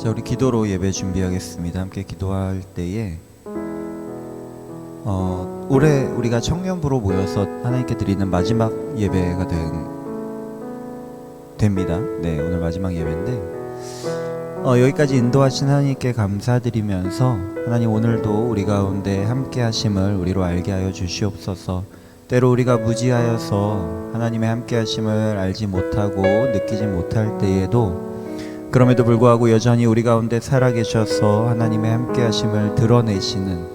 자, 우리 기도로 예배 준비하겠습니다. 함께 기도할 때에 올해 우리가 청년부로 모여서 하나님께 드리는 마지막 예배가 됩니다. 네, 오늘 마지막 예배인데 여기까지 인도하신 하나님께 감사드리면서 하나님, 오늘도 우리 가운데 함께 하심을 우리로 알게 하여 주시옵소서. 때로 우리가 무지하여서 하나님의 함께 하심을 알지 못하고 느끼지 못할 때에도 그럼에도 불구하고 여전히 우리 가운데 살아계셔서 하나님의 함께 하심을 드러내시는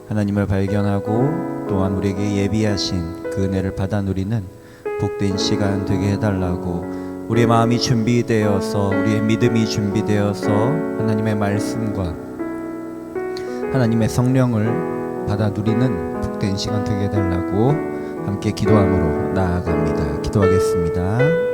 하나님을 발견하고 또한 우리에게 예비하신 그 은혜를 받아 누리는 복된 시간 되게 해달라고, 우리의 마음이 준비되어서 우리의 믿음이 준비되어서 하나님의 말씀과 하나님의 성령을 받아 누리는 복된 시간 되게 해달라고 함께 기도함으로 나아갑니다. 기도하겠습니다.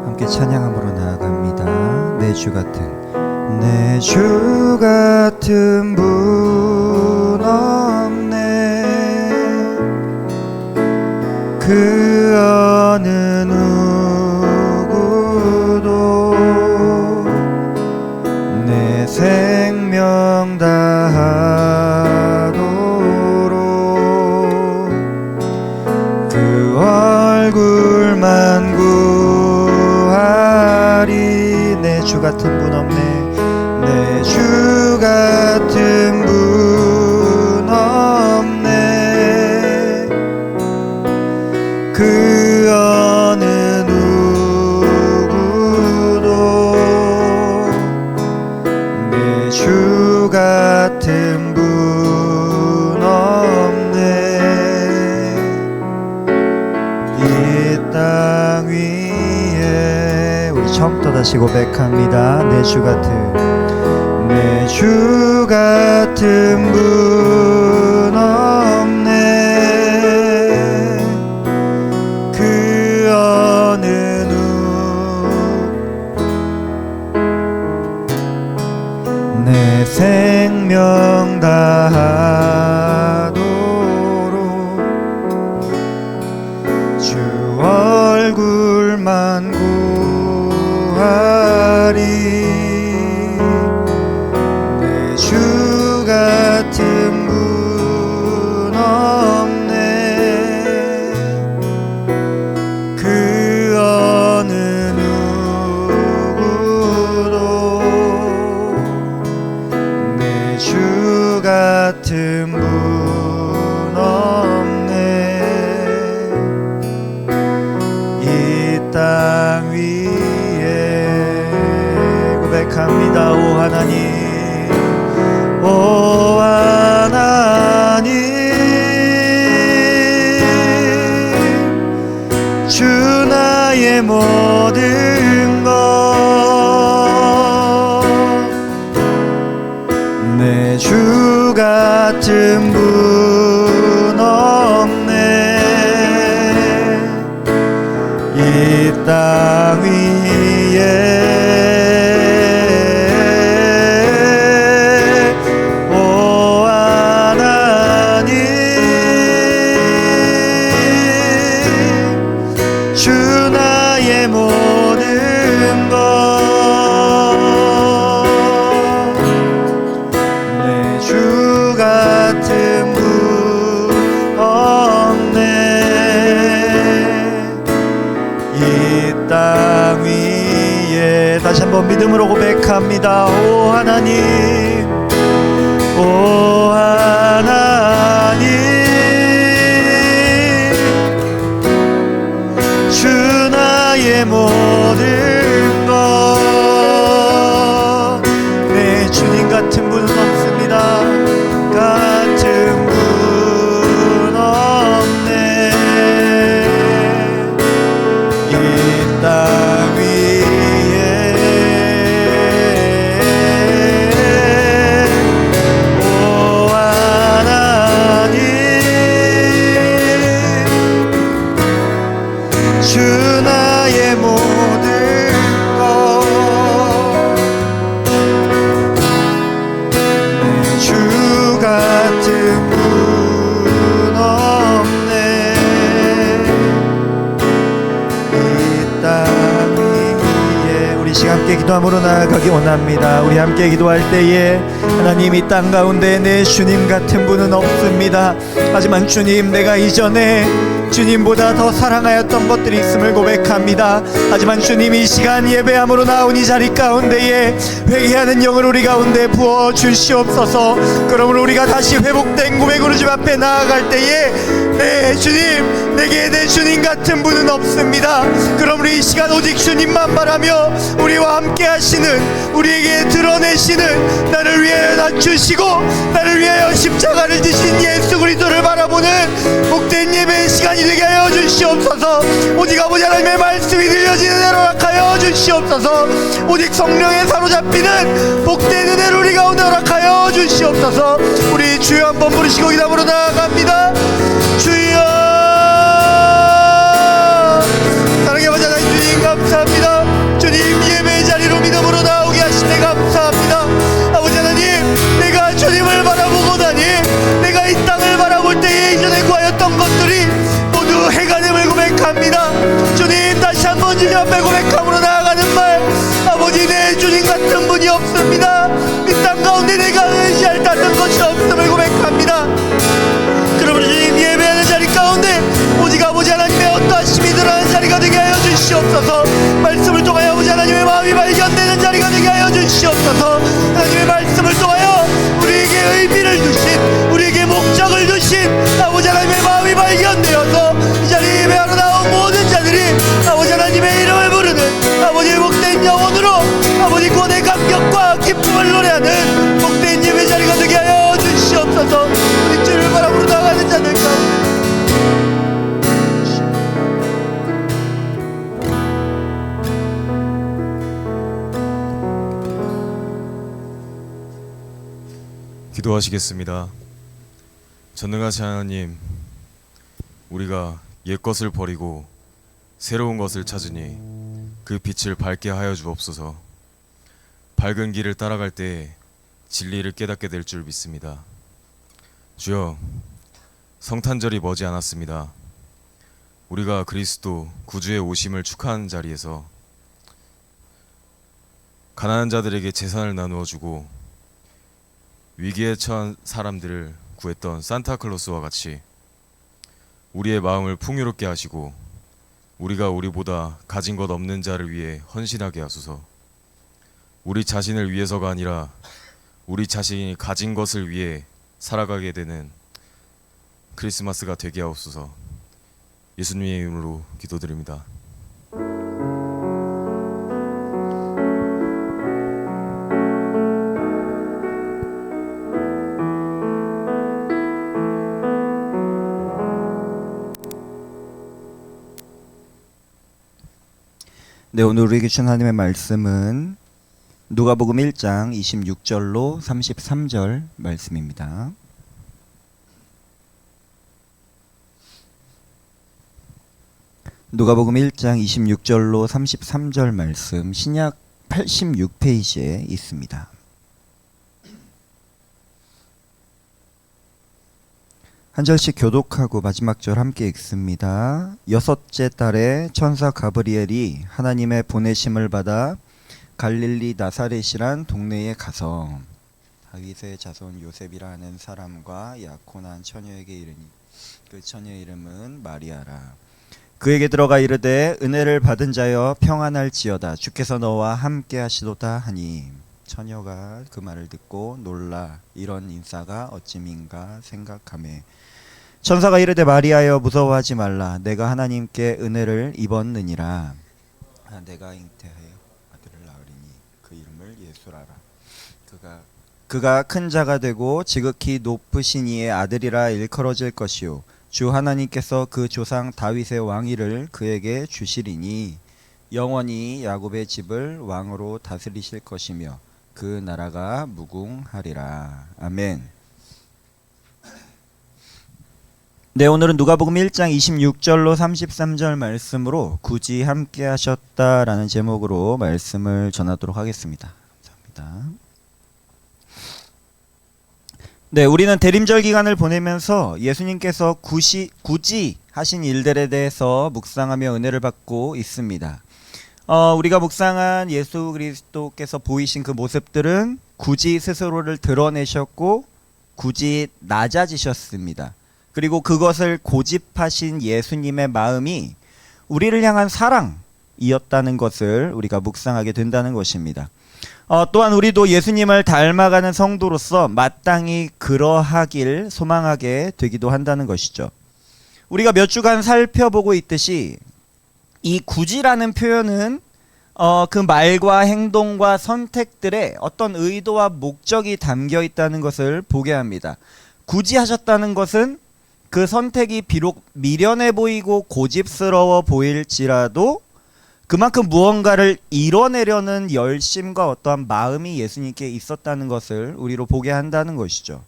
함께 찬양함으로 나아갑니다. 내 주 같은, 내 주 같은 분 없네. 그 어느 누구도 내 생명 다하도록 그 얼굴만 내 주 같은 분 없네. 내 주 같은 분 없네. 그 어느 누구도 내 주 같은 분 없네. 이 땅 위에 처음부터 다시 고백합니다. 내 주 같은, 내 주 같은 분 없네. 그 어느 내 생명 다하도록 주 얼굴만 내 주 같은 분 없네. 그 어느 누구도 내 주 같은 분 없네. 이 땅 위에 고백합니다. 오 하나님, 오 하나님, 나의 모든 것 내 주 같은 분 없네 이 땅 위에 오 하나님 주 나의 모든 것 내 주 같은 분 없네 이 땅 위에 다시 한번 믿음으로 고백합니다. 오 하나님 오 하나님 주 나의 모든 것 내 주님 같은 분은 없습니다. 같은 분 없네 이 땅 위에 오 하나님 주 나의 모든 것 내 주 같은 분 없네 이 땅 위에 우리 시간 함께 기도함으로 나아가기 원합니다. 우리 함께 기도할 때에 하나님 이 땅 가운데 내 주님 같은 분은 없습니다. 하지만 주님 내가 이전에 주님보다 더 사랑하였던 것들이 있음을 고백합니다. 하지만 주님 이 시간 예배함으로 나온 이 자리 가운데에 회개하는 영을 우리 가운데 부어 주시옵소서. 그러므로 우리가 다시 회복된 고백으로 주 앞에 나아갈 때에 네 주님 내게 내 주님 같은 분은 없습니다. 그러므로 이 시간 오직 주님만 바라며 우리와 함께 하시는 우리에게 드러내시는 나를 위하여 낮추시고 나를 위하여 십자가를 지신 예수 그리스도를 바라보는 복된 예배의 시간이 되게 하여 주시옵소서. 오직 아버지 하나님의 말씀이 들려지는 대로 허락하여 주시옵소서. 오직 성령에 사로잡히는 복된 은혜를 우리 가운데 허락하여 주시옵소서. 우리 주여 한번 부르시고 기도함으로 나아갑니다. 주여 사랑의 아버지 하나님 주님 감사합니다. 주님 예배의 자리로 믿음으로 나오게 하시네 감사합니다. 아버지 하나님 내가 주님을 바라보고 다니 내가 이 땅을 바라볼 때에 이전에 구하였던 것들이 모두 해가 됨을 고백합니다. 주님 다시 한번 주님 앞에 고백함으로 나아가는 말 아버지 내 주님 같은 분이 없습니다. 이 땅 가운데 내가 의지할 다른 것이 없음을 고백합니다. 그러므로 주님 예배하는 자리 가운데 오직 아버지 하나님의 어떠하심이 드러나는 자리가 되게 하여 주시옵소서. 말씀을 통하여 아버지 하나님의 마음이 발견되는 자리가 되게 하여 주시옵소서. 하나님의 말씀을 통하여 우리에게 의미를 두신 우리에게 목적을 두신 아버지 하나님의 마음이 발견되어서 이 자리에 예배하러 나온 모든 자들이 아버지 하나님의 이름을 부르는 아버지의 복된 영혼으로 아버지 구원의 감격과 기쁨을 노래하는 복된 예배 자리가 되게 하여 주시옵소서. 우리 주를 바라보러 나가는 자들 가운데 기도하시겠습니다. 전능하신 하나님, 우리가 옛것을 버리고 새로운 것을 찾으니 그 빛을 밝게 하여 주옵소서. 밝은 길을 따라갈 때 진리를 깨닫게 될 줄 믿습니다. 주여, 성탄절이 머지 않았습니다. 우리가 그리스도 구주의 오심을 축하하는 자리에서 가난한 자들에게 재산을 나누어 주고 위기에 처한 사람들을 구했던 산타클로스와 같이 우리의 마음을 풍요롭게 하시고 우리가 우리보다 가진 것 없는 자를 위해 헌신하게 하소서. 우리 자신을 위해서가 아니라 우리 자신이 가진 것을 위해 살아가게 되는 크리스마스가 되게 하옵소서. 예수님의 이름으로 기도드립니다. 네, 오늘 우리에게 주신 하나님의 말씀은 누가복음 1장 26절로 33절 말씀입니다. 누가복음 1장 26절로 33절 말씀, 신약 86페이지에 있습니다. 한 절씩 교독하고 마지막 절 함께 읽습니다. 여섯째 달에 천사 가브리엘이 하나님의 보내심을 받아 갈릴리 나사렛이란 동네에 가서 다윗의 자손 요셉이라 하는 사람과 약혼한 처녀에게 이르니 그 처녀의 이름은 마리아라. 그에게 들어가 이르되 은혜를 받은 자여 평안할지어다, 주께서 너와 함께 하시도다 하니 처녀가 그 말을 듣고 놀라 이런 인사가 어찌민가 생각하매 천사가 이르되 마리아여 무서워하지 말라, 내가 하나님께 은혜를 입었느니라. 내가 잉태하여 아들을 낳으리니 그 이름을 예수라라. 그가 큰 자가 되고 지극히 높으신 이의 아들이라 일컬어질 것이요 주 하나님께서 그 조상 다윗의 왕위를 그에게 주시리니 영원히 야곱의 집을 왕으로 다스리실 것이며 그 나라가 무궁하리라. 아멘. 네, 오늘은 누가복음 1장 26절로 33절 말씀으로 굳이 함께 하셨다라는 제목으로 말씀을 전하도록 하겠습니다. 감사합니다. 네, 우리는 대림절 기간을 보내면서 예수님께서 굳이 하신 일들에 대해서 묵상하며 은혜를 받고 있습니다. 우리가 묵상한 예수 그리스도께서 보이신 그 모습들은 굳이 스스로를 드러내셨고 굳이 낮아지셨습니다. 그리고 그것을 고집하신 예수님의 마음이 우리를 향한 사랑이었다는 것을 우리가 묵상하게 된다는 것입니다. 또한 우리도 예수님을 닮아가는 성도로서 마땅히 그러하길 소망하게 되기도 한다는 것이죠. 우리가 몇 주간 살펴보고 있듯이 이 굳이라는 표현은 그 말과 행동과 선택들에 어떤 의도와 목적이 담겨 있다는 것을 보게 합니다. 굳이 하셨다는 것은 그 선택이 비록 미련해 보이고 고집스러워 보일지라도 그만큼 무언가를 이뤄내려는 열심과 어떠한 마음이 예수님께 있었다는 것을 우리로 보게 한다는 것이죠.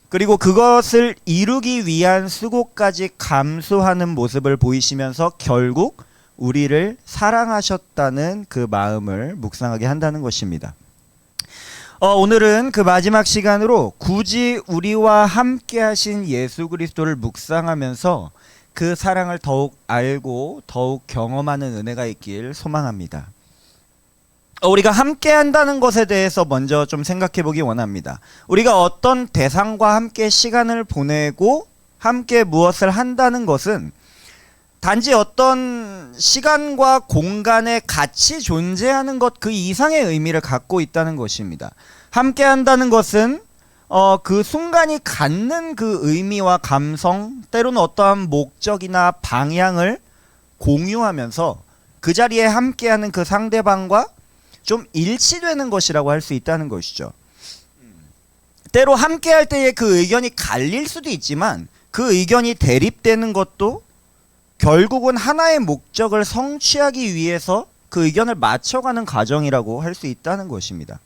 그리고 그것을 이루기 위한 수고까지 감수하는 모습을 보이시면서 결국 우리를 사랑하셨다는 그 마음을 묵상하게 한다는 것입니다. 오늘은 그 마지막 시간으로 굳이 우리와 함께 하신 예수 그리스도를 묵상하면서 그 사랑을 더욱 알고 더욱 경험하는 은혜가 있길 소망합니다. 우리가 함께 한다는 것에 대해서 먼저 좀 생각해 보기 원합니다. 우리가 어떤 대상과 함께 시간을 보내고 함께 무엇을 한다는 것은 단지 어떤 시간과 공간에 같이 존재하는 것 그 이상의 의미를 갖고 있다는 것입니다. 함께 한다는 것은 그 순간이 갖는 그 의미와 감성, 때로는 어떠한 목적이나 방향을 공유하면서 그 자리에 함께하는 그 상대방과 좀 일치되는 것이라고 할 수 있다는 것이죠. 때로 함께할 때에 그 의견이 갈릴 수도 있지만 그 의견이 대립되는 것도 결국은 하나의 목적을 성취하기 위해서 그 의견을 맞춰가는 과정이라고 할 수 있다는 것입니다.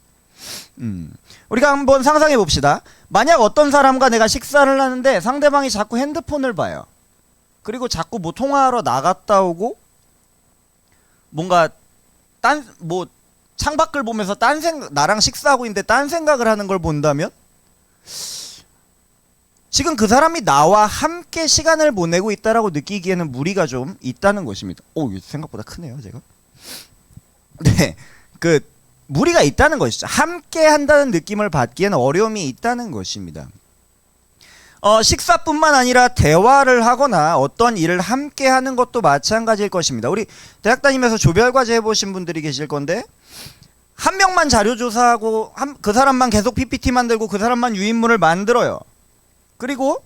우리가 한번 상상해 봅시다. 만약 어떤 사람과 내가 식사를 하는데 상대방이 자꾸 핸드폰을 봐요. 그리고 자꾸 뭐 통화하러 나갔다 오고 뭔가 창밖을 보면서 나랑 식사하고 있는데 딴 생각을 하는 걸 본다면 지금 그 사람이 나와 함께 시간을 보내고 있다라고 느끼기에는 무리가 좀 있다는 것입니다. 생각보다 크네요, 제가. 네, 무리가 있다는 것이죠. 함께 한다는 느낌을 받기에는 어려움이 있다는 것입니다. 식사뿐만 아니라 대화를 하거나 어떤 일을 함께 하는 것도 마찬가지일 것입니다. 우리 대학 다니면서 조별과제 해보신 분들이 계실 건데 한 명만 자료조사하고 그 사람만 계속 PPT 만들고 그 사람만 유인물을 만들어요. 그리고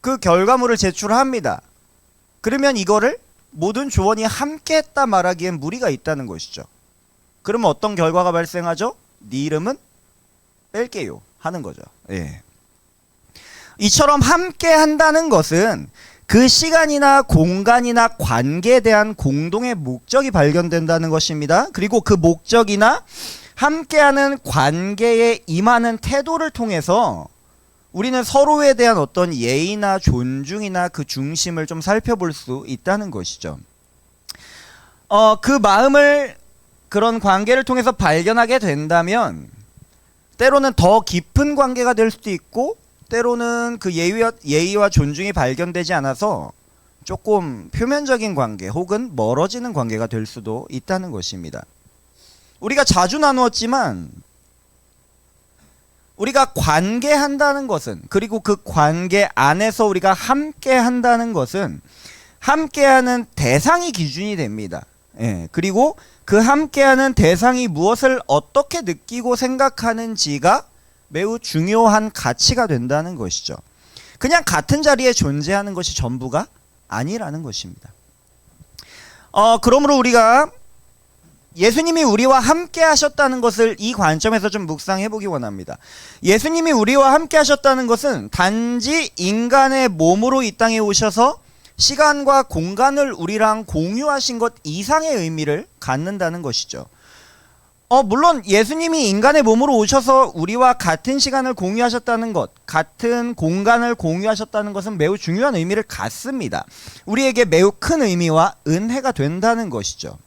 그 결과물을 제출합니다. 그러면 이거를 모든 조원이 함께 했다 말하기엔 무리가 있다는 것이죠. 그러면 어떤 결과가 발생하죠? 네 이름은 뺄게요 하는 거죠. 예. 이처럼 함께 한다는 것은 그 시간이나 공간이나 관계에 대한 공동의 목적이 발견된다는 것입니다. 그리고 그 목적이나 함께하는 관계에 임하는 태도를 통해서 우리는 서로에 대한 어떤 예의나 존중이나 그 중심을 좀 살펴볼 수 있다는 것이죠. 그 마음을 그런 관계를 통해서 발견하게 된다면 때로는 더 깊은 관계가 될 수도 있고 때로는 그 예의와 존중이 발견되지 않아서 조금 표면적인 관계 혹은 멀어지는 관계가 될 수도 있다는 것입니다. 우리가 자주 나누었지만 우리가 관계한다는 것은, 그리고 그 관계 안에서 우리가 함께한다는 것은 함께하는 대상이 기준이 됩니다. 예, 그리고 그 함께하는 대상이 무엇을 어떻게 느끼고 생각하는지가 매우 중요한 가치가 된다는 것이죠. 그냥 같은 자리에 존재하는 것이 전부가 아니라는 것입니다. 그러므로 우리가 예수님이 우리와 함께 하셨다는 것을 이 관점에서 좀 묵상해 보기 원합니다. 예수님이 우리와 함께 하셨다는 것은 단지 인간의 몸으로 이 땅에 오셔서 시간과 공간을 우리랑 공유하신 것 이상의 의미를 갖는다는 것이죠. 물론 예수님이 인간의 몸으로 오셔서 우리와 같은 시간을 공유하셨다는 것, 같은 공간을 공유하셨다는 것은 매우 중요한 의미를 갖습니다. 우리에게 매우 큰 의미와 은혜가 된다는 것이죠.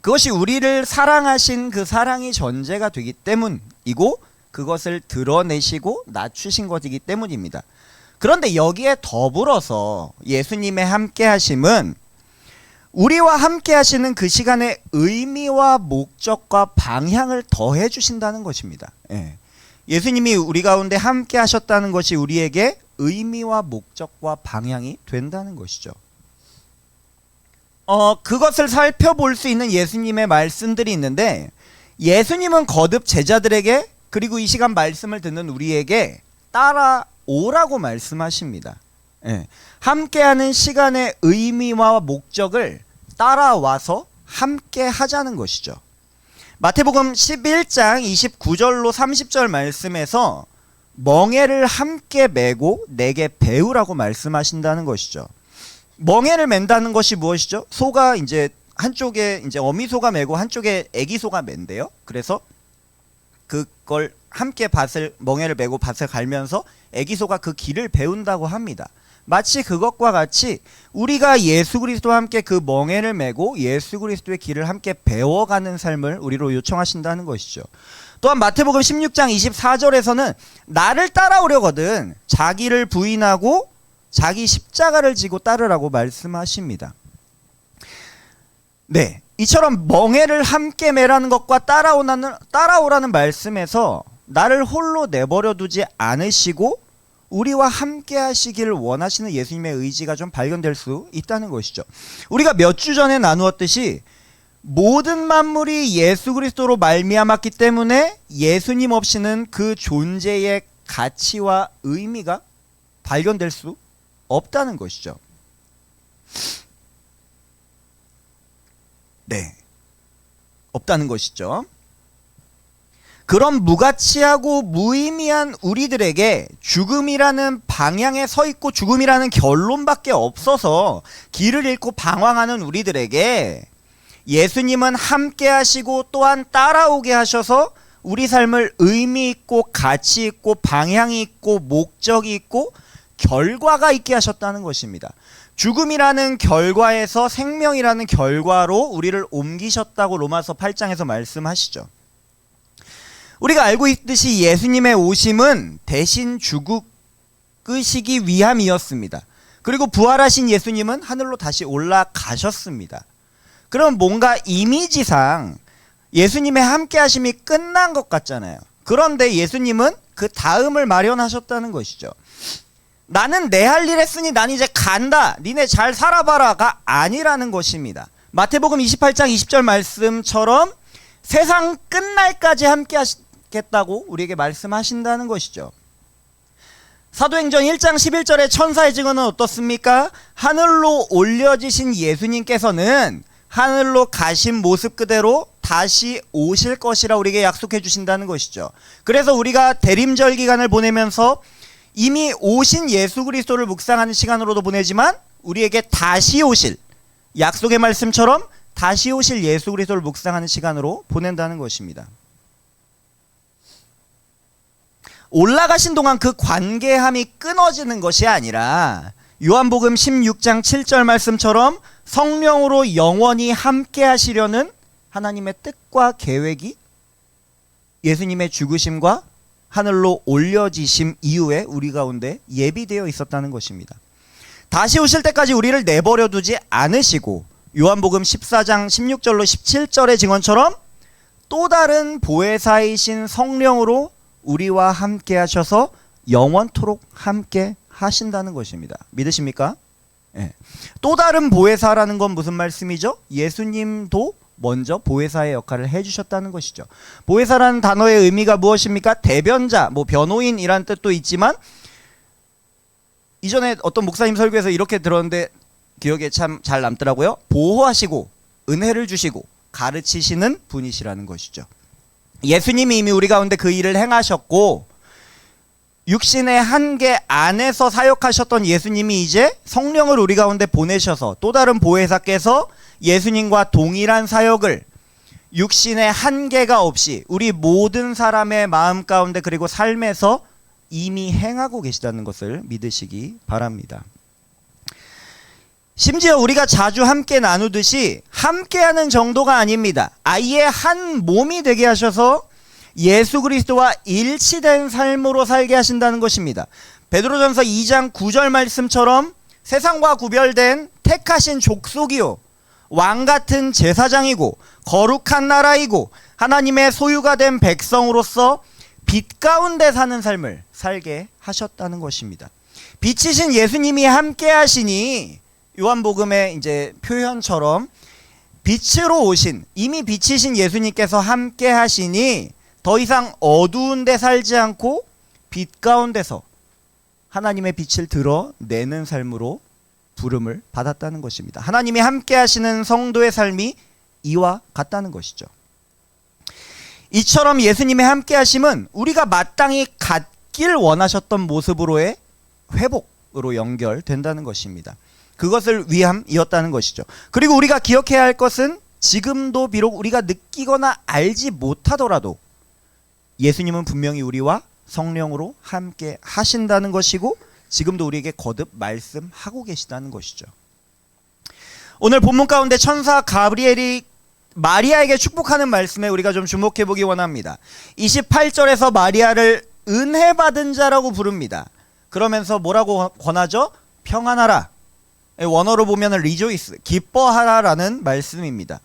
그것이 우리를 사랑하신 그 사랑이 전제가 되기 때문이고 그것을 드러내시고 낮추신 것이기 때문입니다. 그런데 여기에 더불어서 예수님의 함께하심은 우리와 함께하시는 그 시간의 의미와 목적과 방향을 더해 주신다는 것입니다. 예수님이 우리 가운데 함께하셨다는 것이 우리에게 의미와 목적과 방향이 된다는 것이죠. 그것을 살펴볼 수 있는 예수님의 말씀들이 있는데 예수님은 거듭 제자들에게 그리고 이 시간 말씀을 듣는 우리에게 따라오라고 말씀하십니다. 함께하는 시간의 의미와 목적을 따라와서 함께 하자는 것이죠. 마태복음 11장 29절로 30절 말씀에서 멍에를 함께 메고 내게 배우라고 말씀하신다는 것이죠. 멍에를 맨다는 것이 무엇이죠? 소가 이제 한쪽에 이제 어미 소가 메고 한쪽에 애기 소가 맨대요. 그래서 그걸 함께 멍에를 메고 밭을 갈면서 애기 소가 그 길을 배운다고 합니다. 마치 그것과 같이 우리가 예수 그리스도와 함께 그 멍에를 메고 예수 그리스도의 길을 함께 배워가는 삶을 우리로 요청하신다는 것이죠. 또한 마태복음 16장 24절에서는 나를 따라오려거든 자기를 부인하고 자기 십자가를 지고 따르라고 말씀하십니다. 네, 이처럼 멍에를 함께 매라는 것과 따라오라는 말씀에서 나를 홀로 내버려 두지 않으시고 우리와 함께 하시기를 원하시는 예수님의 의지가 좀 발견될 수 있다는 것이죠. 우리가 몇 주 전에 나누었듯이 모든 만물이 예수 그리스도로 말미암았기 때문에 예수님 없이는 그 존재의 가치와 의미가 발견될 수 없다는 것이죠. 네, 없다는 것이죠. 그런 무가치하고 무의미한 우리들에게 죽음이라는 방향에 서 있고 죽음이라는 결론밖에 없어서 길을 잃고 방황하는 우리들에게 예수님은 함께 하시고 또한 따라오게 하셔서 우리 삶을 의미 있고 가치 있고 방향이 있고 목적이 있고 결과가 있게 하셨다는 것입니다. 죽음이라는 결과에서 생명이라는 결과로 우리를 옮기셨다고 로마서 8장에서 말씀하시죠. 우리가 알고 있듯이 예수님의 오심은 대신 죽으시기 위함이었습니다. 그리고 부활하신 예수님은 하늘로 다시 올라가셨습니다. 그럼 뭔가 이미지상 예수님의 함께하심이 끝난 것 같잖아요. 그런데 예수님은 그 다음을 마련하셨다는 것이죠. 나는 내 할 일 했으니 난 이제 간다. 니네 잘 살아봐라가 아니라는 것입니다. 마태복음 28장 20절 말씀처럼 세상 끝날까지 함께 하시겠다고 우리에게 말씀하신다는 것이죠. 사도행전 1장 11절의 천사의 증언은 어떻습니까? 하늘로 올려지신 예수님께서는 하늘로 가신 모습 그대로 다시 오실 것이라 우리에게 약속해 주신다는 것이죠. 그래서 우리가 대림절 기간을 보내면서 이미 오신 예수 그리스도를 묵상하는 시간으로도 보내지만 우리에게 다시 오실, 약속의 말씀처럼 다시 오실 예수 그리스도를 묵상하는 시간으로 보낸다는 것입니다. 올라가신 동안 그 관계함이 끊어지는 것이 아니라 요한복음 16장 7절 말씀처럼 성령으로 영원히 함께 하시려는 하나님의 뜻과 계획이 예수님의 죽으심과 하늘로 올려지심 이후에 우리 가운데 예비되어 있었다는 것입니다. 다시 오실 때까지 우리를 내버려 두지 않으시고 요한복음 14장 16절로 17절의 증언처럼 또 다른 보혜사이신 성령으로 우리와 함께 하셔서 영원토록 함께 하신다는 것입니다. 믿으십니까? 네. 또 다른 보혜사라는 건 무슨 말씀이죠? 예수님도 먼저 보혜사의 역할을 해주셨다는 것이죠. 보혜사라는 단어의 의미가 무엇입니까? 대변자, 변호인이란 뜻도 있지만 이전에 어떤 목사님 설교에서 이렇게 들었는데 기억에 참 잘 남더라고요. 보호하시고 은혜를 주시고 가르치시는 분이시라는 것이죠. 예수님이 이미 우리 가운데 그 일을 행하셨고 육신의 한계 안에서 사역하셨던 예수님이 이제 성령을 우리 가운데 보내셔서 또 다른 보혜사께서 예수님과 동일한 사역을 육신의 한계가 없이 우리 모든 사람의 마음 가운데 그리고 삶에서 이미 행하고 계시다는 것을 믿으시기 바랍니다. 심지어 우리가 자주 함께 나누듯이 함께하는 정도가 아닙니다. 아예 한 몸이 되게 하셔서 예수 그리스도와 일치된 삶으로 살게 하신다는 것입니다. 베드로전서 2장 9절 말씀처럼 세상과 구별된 택하신 족속이요 왕같은 제사장이고 거룩한 나라이고 하나님의 소유가 된 백성으로서 빛 가운데 사는 삶을 살게 하셨다는 것입니다. 빛이신 예수님이 함께 하시니 요한복음의 이제 표현처럼 빛으로 오신 이미 빛이신 예수님께서 함께 하시니 더 이상 어두운 데 살지 않고 빛 가운데서 하나님의 빛을 드러내는 삶으로 부름을 받았다는 것입니다. 하나님이 함께 하시는 성도의 삶이 이와 같다는 것이죠. 이처럼 예수님의 함께 하심은 우리가 마땅히 갖길 원하셨던 모습으로의 회복으로 연결된다는 것입니다. 그것을 위함이었다는 것이죠. 그리고 우리가 기억해야 할 것은 지금도 비록 우리가 느끼거나 알지 못하더라도 예수님은 분명히 우리와 성령으로 함께 하신다는 것이고 지금도 우리에게 거듭 말씀하고 계시다는 것이죠. 오늘 본문 가운데 천사 가브리엘이 마리아에게 축복하는 말씀에 우리가 좀 주목해 보기 원합니다. 28절에서 마리아를 은혜 받은 자라고 부릅니다. 그러면서 뭐라고 권하죠? 평안하라. 원어로 보면 rejoice, 기뻐하라라는 말씀입니다.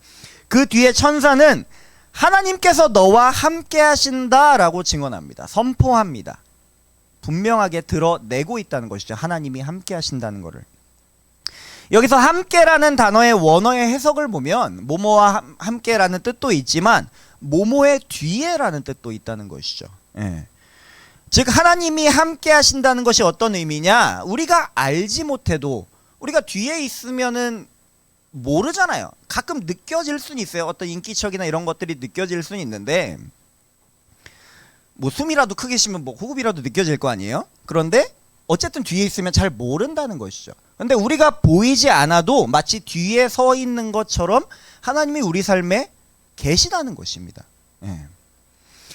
그 뒤에 천사는 하나님께서 너와 함께 하신다라고 증언합니다. 선포합니다. 분명하게 드러내고 있다는 것이죠. 하나님이 함께 하신다는 것을. 여기서 함께라는 단어의 원어의 해석을 보면 모모와 함께라는 뜻도 있지만 모모의 뒤에라는 뜻도 있다는 것이죠. 예. 즉 하나님이 함께 하신다는 것이 어떤 의미냐? 우리가 알지 못해도 우리가 뒤에 있으면은 모르잖아요. 가끔 느껴질 수는 있어요. 어떤 인기척이나 이런 것들이 느껴질 수는 있는데 숨이라도 크게 쉬면 호흡이라도 느껴질 거 아니에요? 그런데 어쨌든 뒤에 있으면 잘 모른다는 것이죠. 근데 우리가 보이지 않아도 마치 뒤에 서 있는 것처럼 하나님이 우리 삶에 계시다는 것입니다. 예.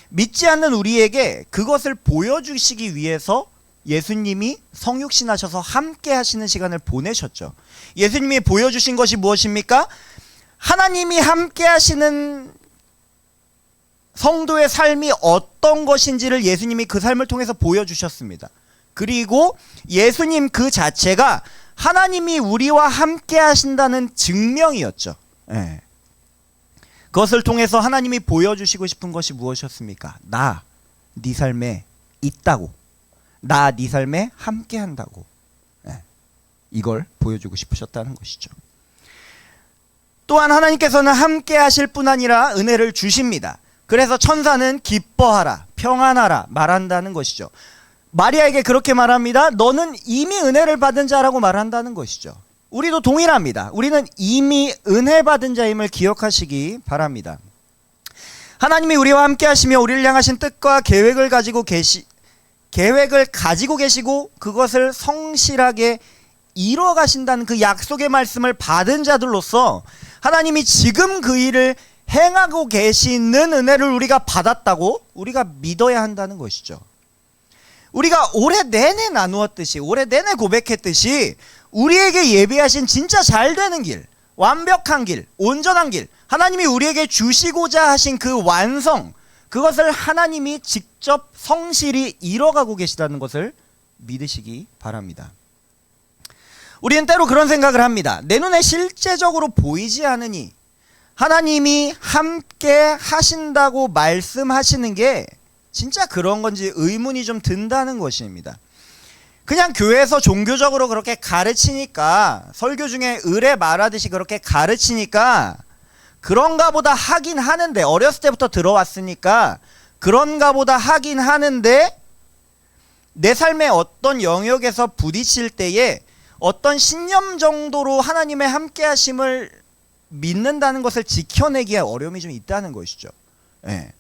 믿지 않는 우리에게 그것을 보여주시기 위해서 예수님이 성육신하셔서 함께 하시는 시간을 보내셨죠. 예수님이 보여주신 것이 무엇입니까? 하나님이 함께 하시는 성도의 삶이 어떤 것인지를 예수님이 그 삶을 통해서 보여주셨습니다. 그리고 예수님 그 자체가 하나님이 우리와 함께 하신다는 증명이었죠. 예. 그것을 통해서 하나님이 보여주시고 싶은 것이 무엇이었습니까? 나, 네 삶에 있다고. 나, 네 삶에 함께 한다고. 예. 이걸 보여주고 싶으셨다는 것이죠. 또한 하나님께서는 함께 하실 뿐 아니라 은혜를 주십니다. 그래서 천사는 기뻐하라, 평안하라 말한다는 것이죠. 마리아에게 그렇게 말합니다. 너는 이미 은혜를 받은 자라고 말한다는 것이죠. 우리도 동일합니다. 우리는 이미 은혜 받은 자임을 기억하시기 바랍니다. 하나님이 우리와 함께 하시며 우리를 향하신 뜻과 계획을 가지고 계획을 가지고 계시고 그것을 성실하게 이루어 가신다는 그 약속의 말씀을 받은 자들로서 하나님이 지금 그 일을 행하고 계시는 은혜를 우리가 받았다고 우리가 믿어야 한다는 것이죠. 우리가 올해 내내 나누었듯이, 올해 내내 고백했듯이 우리에게 예비하신 진짜 잘 되는 길, 완벽한 길, 온전한 길, 하나님이 우리에게 주시고자 하신 그 완성, 그것을 하나님이 직접 성실히 이뤄가고 계시다는 것을 믿으시기 바랍니다. 우리는 때로 그런 생각을 합니다. 내 눈에 실제적으로 보이지 않으니 하나님이 함께 하신다고 말씀하시는 게 진짜 그런 건지 의문이 좀 든다는 것입니다. 그냥 교회에서 종교적으로 그렇게 가르치니까, 설교 중에 의례 말하듯이 그렇게 가르치니까 그런가 보다 하긴 하는데, 어렸을 때부터 들어왔으니까 그런가 보다 하긴 하는데, 내 삶의 어떤 영역에서 부딪힐 때에 어떤 신념 정도로 하나님의 함께 하심을 믿는다는 것을 지켜내기에 어려움이 좀 있다는 것이죠. 예.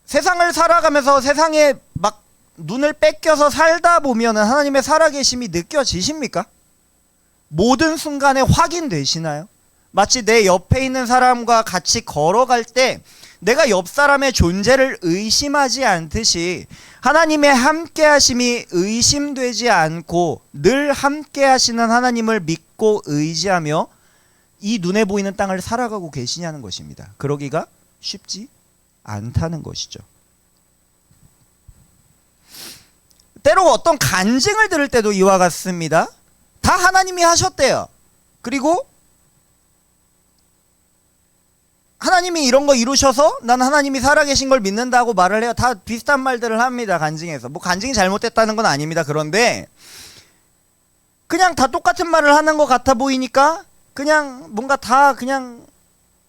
세상을 살아가면서 세상에 막 눈을 뺏겨서 살다 보면 하나님의 살아계심이 느껴지십니까? 모든 순간에 확인되시나요? 마치 내 옆에 있는 사람과 같이 걸어갈 때 내가 옆 사람의 존재를 의심하지 않듯이 하나님의 함께 하심이 의심되지 않고 늘 함께 하시는 하나님을 믿고 의지하며 이 눈에 보이는 땅을 살아가고 계시냐는 것입니다. 그러기가 쉽지 않다는 것이죠. 때로 어떤 간증을 들을 때도 이와 같습니다. 다 하나님이 하셨대요. 그리고 하나님이 이런 거 이루셔서 난 하나님이 살아계신 걸 믿는다고 말을 해요. 다 비슷한 말들을 합니다. 간증에서. 뭐 간증이 잘못됐다는 건 아닙니다. 그런데 그냥 다 똑같은 말을 하는 것 같아 보이니까 그냥 뭔가 다 그냥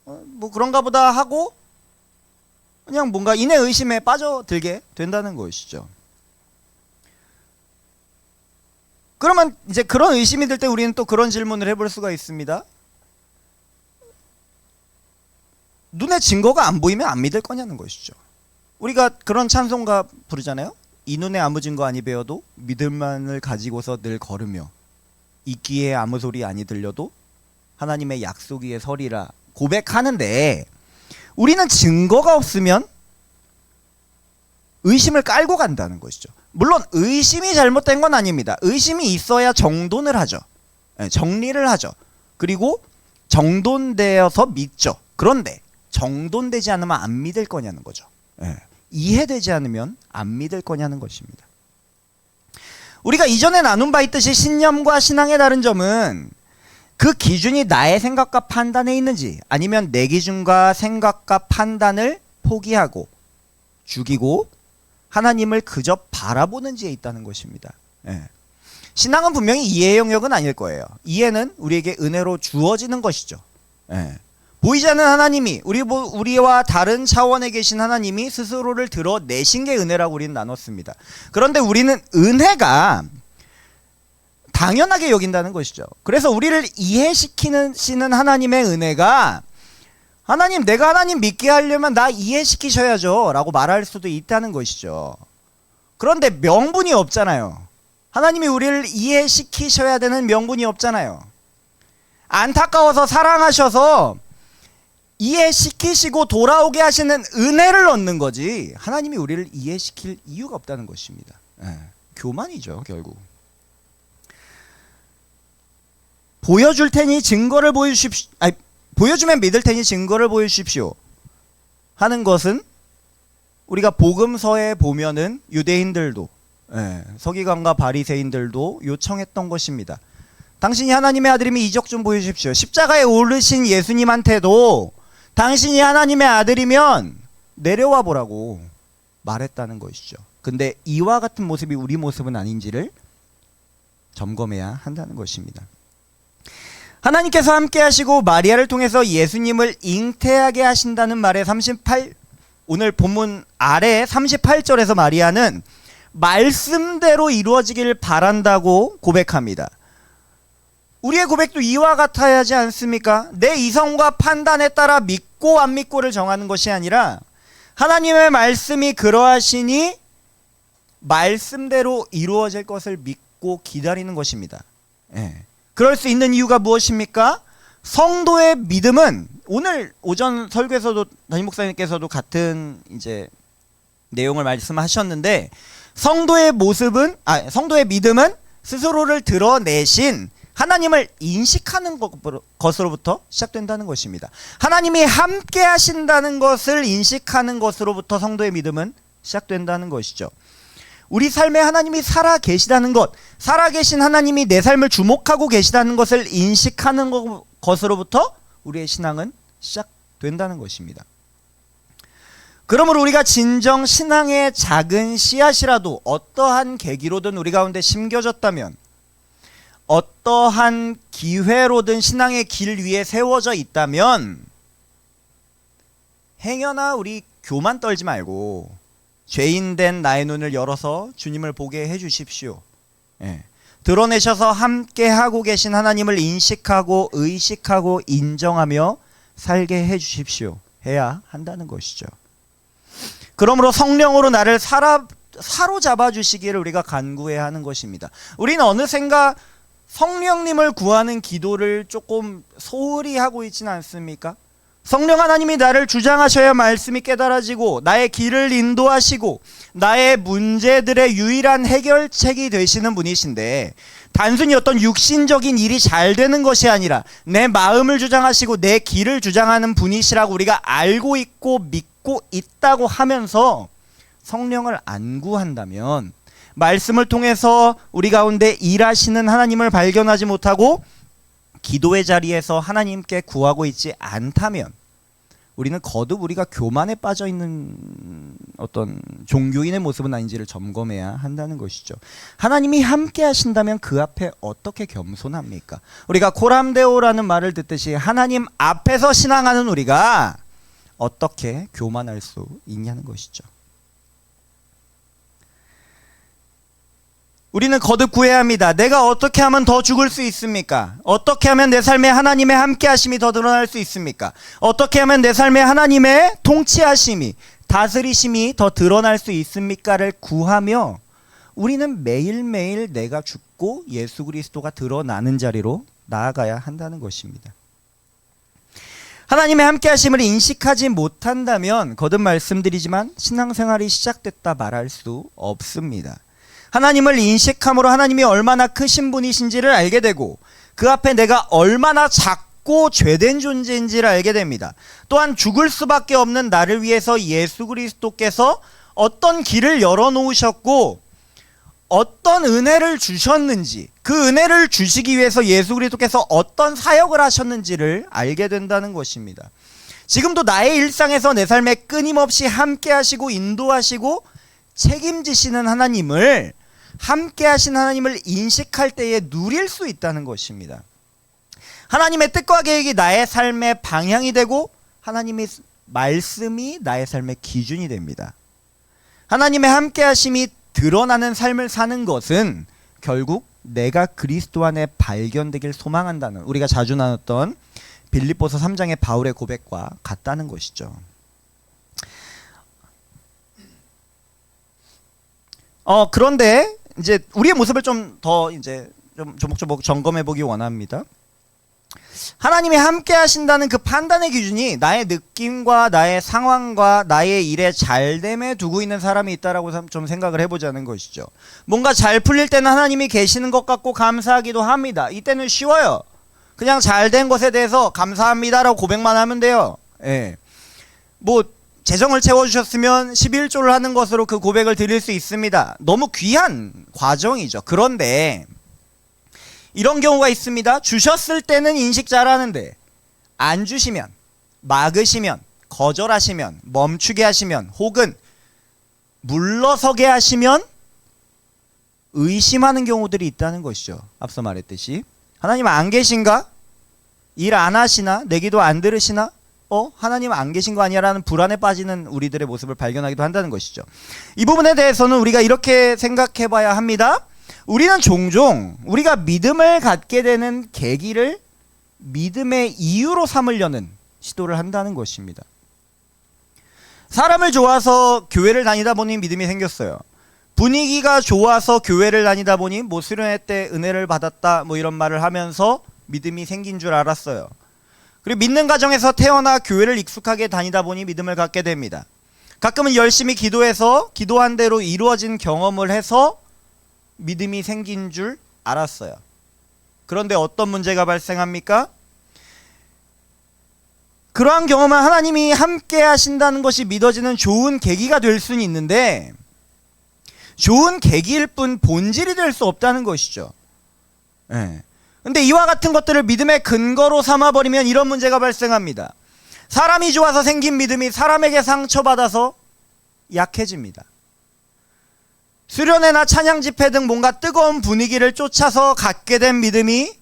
뭐 그런가 보다 하고 그냥 뭔가 인내 의심에 빠져들게 된다는 것이죠. 그러면 이제 그런 의심이 들 때 우리는 또 그런 질문을 해볼 수가 있습니다. 눈에 증거가 안 보이면 안 믿을 거냐는 것이죠. 우리가 그런 찬송가 부르잖아요. 이 눈에 아무 증거 아니 배어도 믿음만을 가지고서 늘 걸으며 이 귀에 아무 소리 아니 들려도 하나님의 약속 위에 서리라 고백하는데, 우리는 증거가 없으면 의심을 깔고 간다는 것이죠. 물론 의심이 잘못된 건 아닙니다. 의심이 있어야 정돈을 하죠. 정리를 하죠. 그리고 정돈되어서 믿죠. 그런데 정돈되지 않으면 안 믿을 거냐는 거죠. 이해되지 않으면 안 믿을 거냐는 것입니다. 우리가 이전에 나눈 바 있듯이 신념과 신앙의 다른 점은 그 기준이 나의 생각과 판단에 있는지, 아니면 내 기준과 생각과 판단을 포기하고 죽이고 하나님을 그저 바라보는지에 있다는 것입니다. 신앙은 분명히 이해의 영역은 아닐 거예요. 이해는 우리에게 은혜로 주어지는 것이죠. 보이지 않는 하나님이, 우리와 다른 차원에 계신 하나님이 스스로를 드러내신 게 은혜라고 우리는 나눴습니다. 그런데 우리는 은혜가 당연하게 여긴다는 것이죠. 그래서 우리를 이해시키는 하나님의 은혜가, 하나님, 내가 하나님 믿게 하려면 나 이해시키셔야죠 라고 말할 수도 있다는 것이죠. 그런데 명분이 없잖아요. 하나님이 우리를 이해시키셔야 되는 명분이 없잖아요. 안타까워서 사랑하셔서 이해시키시고 돌아오게 하시는 은혜를 얻는 거지 하나님이 우리를 이해시킬 이유가 없다는 것입니다. 교만이죠, 결국. 보여줄 테니 증거를 보여주십시오. 보여주면 믿을 테니 증거를 보여주십시오 하는 것은 우리가 복음서에 보면은 유대인들도 서기관과 바리새인들도 요청했던 것입니다. 당신이 하나님의 아들이면 이적 좀 보여주십시오. 십자가에 오르신 예수님한테도 당신이 하나님의 아들이면 내려와 보라고 말했다는 것이죠. 근데 이와 같은 모습이 우리 모습은 아닌지를 점검해야 한다는 것입니다. 하나님께서 함께 하시고 마리아를 통해서 예수님을 잉태하게 하신다는 말에 오늘 본문 아래 38절에서 마리아는 말씀대로 이루어지길 바란다고 고백합니다. 우리의 고백도 이와 같아야 하지 않습니까? 내 이성과 판단에 따라 믿고 안 믿고를 정하는 것이 아니라 하나님의 말씀이 그러하시니 말씀대로 이루어질 것을 믿고 기다리는 것입니다. 예. 그럴 수 있는 이유가 무엇입니까? 성도의 믿음은 오늘 오전 설교에서도 담임 목사님께서도 같은 이제 내용을 말씀하셨는데, 성도의 믿음은 스스로를 드러내신 하나님을 인식하는 것으로부터 시작된다는 것입니다. 하나님이 함께 하신다는 것을 인식하는 것으로부터 성도의 믿음은 시작된다는 것이죠. 우리 삶에 하나님이 살아 계시다는 것, 살아계신 하나님이 내 삶을 주목하고 계시다는 것을 인식하는 것으로부터 우리의 신앙은 시작된다는 것입니다. 그러므로 우리가 진정 신앙의 작은 씨앗이라도 어떠한 계기로든 우리 가운데 심겨졌다면, 어떠한 기회로든 신앙의 길 위에 세워져 있다면, 행여나 우리 교만 떨지 말고 죄인된 나의 눈을 열어서 주님을 보게 해주십시오. 예. 드러내셔서 함께 하고 계신 하나님을 인식하고 의식하고 인정하며 살게 해주십시오. 해야 한다는 것이죠. 그러므로 성령으로 나를 사로잡아 주시기를 우리가 간구해야 하는 것입니다. 우리는 어느샌가 성령님을 구하는 기도를 조금 소홀히 하고 있지는 않습니까? 성령 하나님이 나를 주장하셔야 말씀이 깨달아지고 나의 길을 인도하시고 나의 문제들의 유일한 해결책이 되시는 분이신데, 단순히 어떤 육신적인 일이 잘 되는 것이 아니라 내 마음을 주장하시고 내 길을 주장하는 분이시라고 우리가 알고 있고 믿고 있다고 하면서 성령을 안 구한다면, 말씀을 통해서 우리 가운데 일하시는 하나님을 발견하지 못하고 기도의 자리에서 하나님께 구하고 있지 않다면, 우리는 거듭 우리가 교만에 빠져 있는 어떤 종교인의 모습은 아닌지를 점검해야 한다는 것이죠. 하나님이 함께 하신다면 그 앞에 어떻게 겸손합니까? 우리가 코람데오라는 말을 듣듯이 하나님 앞에서 신앙하는 우리가 어떻게 교만할 수 있냐는 것이죠. 우리는 거듭 구해야 합니다. 내가 어떻게 하면 더 죽을 수 있습니까? 어떻게 하면 내 삶에 하나님의 함께하심이 더 드러날 수 있습니까? 어떻게 하면 내 삶에 하나님의 통치하심이, 다스리심이 더 드러날 수 있습니까를 구하며 우리는 매일매일 내가 죽고 예수 그리스도가 드러나는 자리로 나아가야 한다는 것입니다. 하나님의 함께하심을 인식하지 못한다면 거듭 말씀드리지만 신앙생활이 시작됐다 말할 수 없습니다. 하나님을 인식함으로 하나님이 얼마나 크신 분이신지를 알게 되고 그 앞에 내가 얼마나 작고 죄된 존재인지를 알게 됩니다. 또한 죽을 수밖에 없는 나를 위해서 예수 그리스도께서 어떤 길을 열어놓으셨고 어떤 은혜를 주셨는지, 그 은혜를 주시기 위해서 예수 그리스도께서 어떤 사역을 하셨는지를 알게 된다는 것입니다. 지금도 나의 일상에서 내 삶에 끊임없이 함께 하시고 인도하시고 책임지시는 하나님을, 함께 하신 하나님을 인식할 때에 누릴 수 있다는 것입니다. 하나님의 뜻과 계획이 나의 삶의 방향이 되고 하나님의 말씀이 나의 삶의 기준이 됩니다. 하나님의 함께 하심이 드러나는 삶을 사는 것은 결국 내가 그리스도 안에 발견되길 소망한다는, 우리가 자주 나눴던 빌립보서 3장의 바울의 고백과 같다는 것이죠. 그런데 이제 우리의 모습을 좀 더 이제 좀 조목조목 점검해 보기 원합니다. 하나님이 함께 하신다는 그 판단의 기준이 나의 느낌과 나의 상황과 나의 일에 잘됨에 두고 있는 사람이 있다라고 좀 생각을 해보자는 것이죠. 뭔가 잘 풀릴 때는 하나님이 계시는 것 같고 감사하기도 합니다. 이때는 쉬워요. 그냥 잘된 것에 대해서 감사합니다라고 고백만 하면 돼요. 예. 뭐 재정을 채워주셨으면 11조를 하는 것으로 그 고백을 드릴 수 있습니다. 너무 귀한 과정이죠. 그런데 이런 경우가 있습니다. 주셨을 때는 인식 잘하는데 안 주시면, 막으시면, 거절하시면, 멈추게 하시면, 혹은 물러서게 하시면 의심하는 경우들이 있다는 것이죠. 앞서 말했듯이 하나님 안 계신가? 일 안 하시나? 내 기도 안 들으시나? 하나님 안 계신 거 아니야? 라는 불안에 빠지는 우리들의 모습을 발견하기도 한다는 것이죠. 이 부분에 대해서는 우리가 이렇게 생각해 봐야 합니다. 우리는 종종 우리가 믿음을 갖게 되는 계기를 믿음의 이유로 삼으려는 시도를 한다는 것입니다. 사람을 좋아서 교회를 다니다 보니 믿음이 생겼어요. 분위기가 좋아서 교회를 다니다 보니 뭐 수련회 때 은혜를 받았다 뭐 이런 말을 하면서 믿음이 생긴 줄 알았어요. 그리고 믿는 가정에서 태어나 교회를 익숙하게 다니다 보니 믿음을 갖게 됩니다. 가끔은 열심히 기도해서 기도한 대로 이루어진 경험을 해서 믿음이 생긴 줄 알았어요. 그런데 어떤 문제가 발생합니까? 그러한 경험은 하나님이 함께 하신다는 것이 믿어지는 좋은 계기가 될 수는 있는데 좋은 계기일 뿐 본질이 될 수 없다는 것이죠. 근데 이와 같은 것들을 믿음의 근거로 삼아버리면 이런 문제가 발생합니다. 사람이 좋아서 생긴 믿음이 사람에게 상처받아서 약해집니다. 수련회나 찬양 집회 등 뭔가 뜨거운 분위기를 쫓아서 갖게 된 믿음이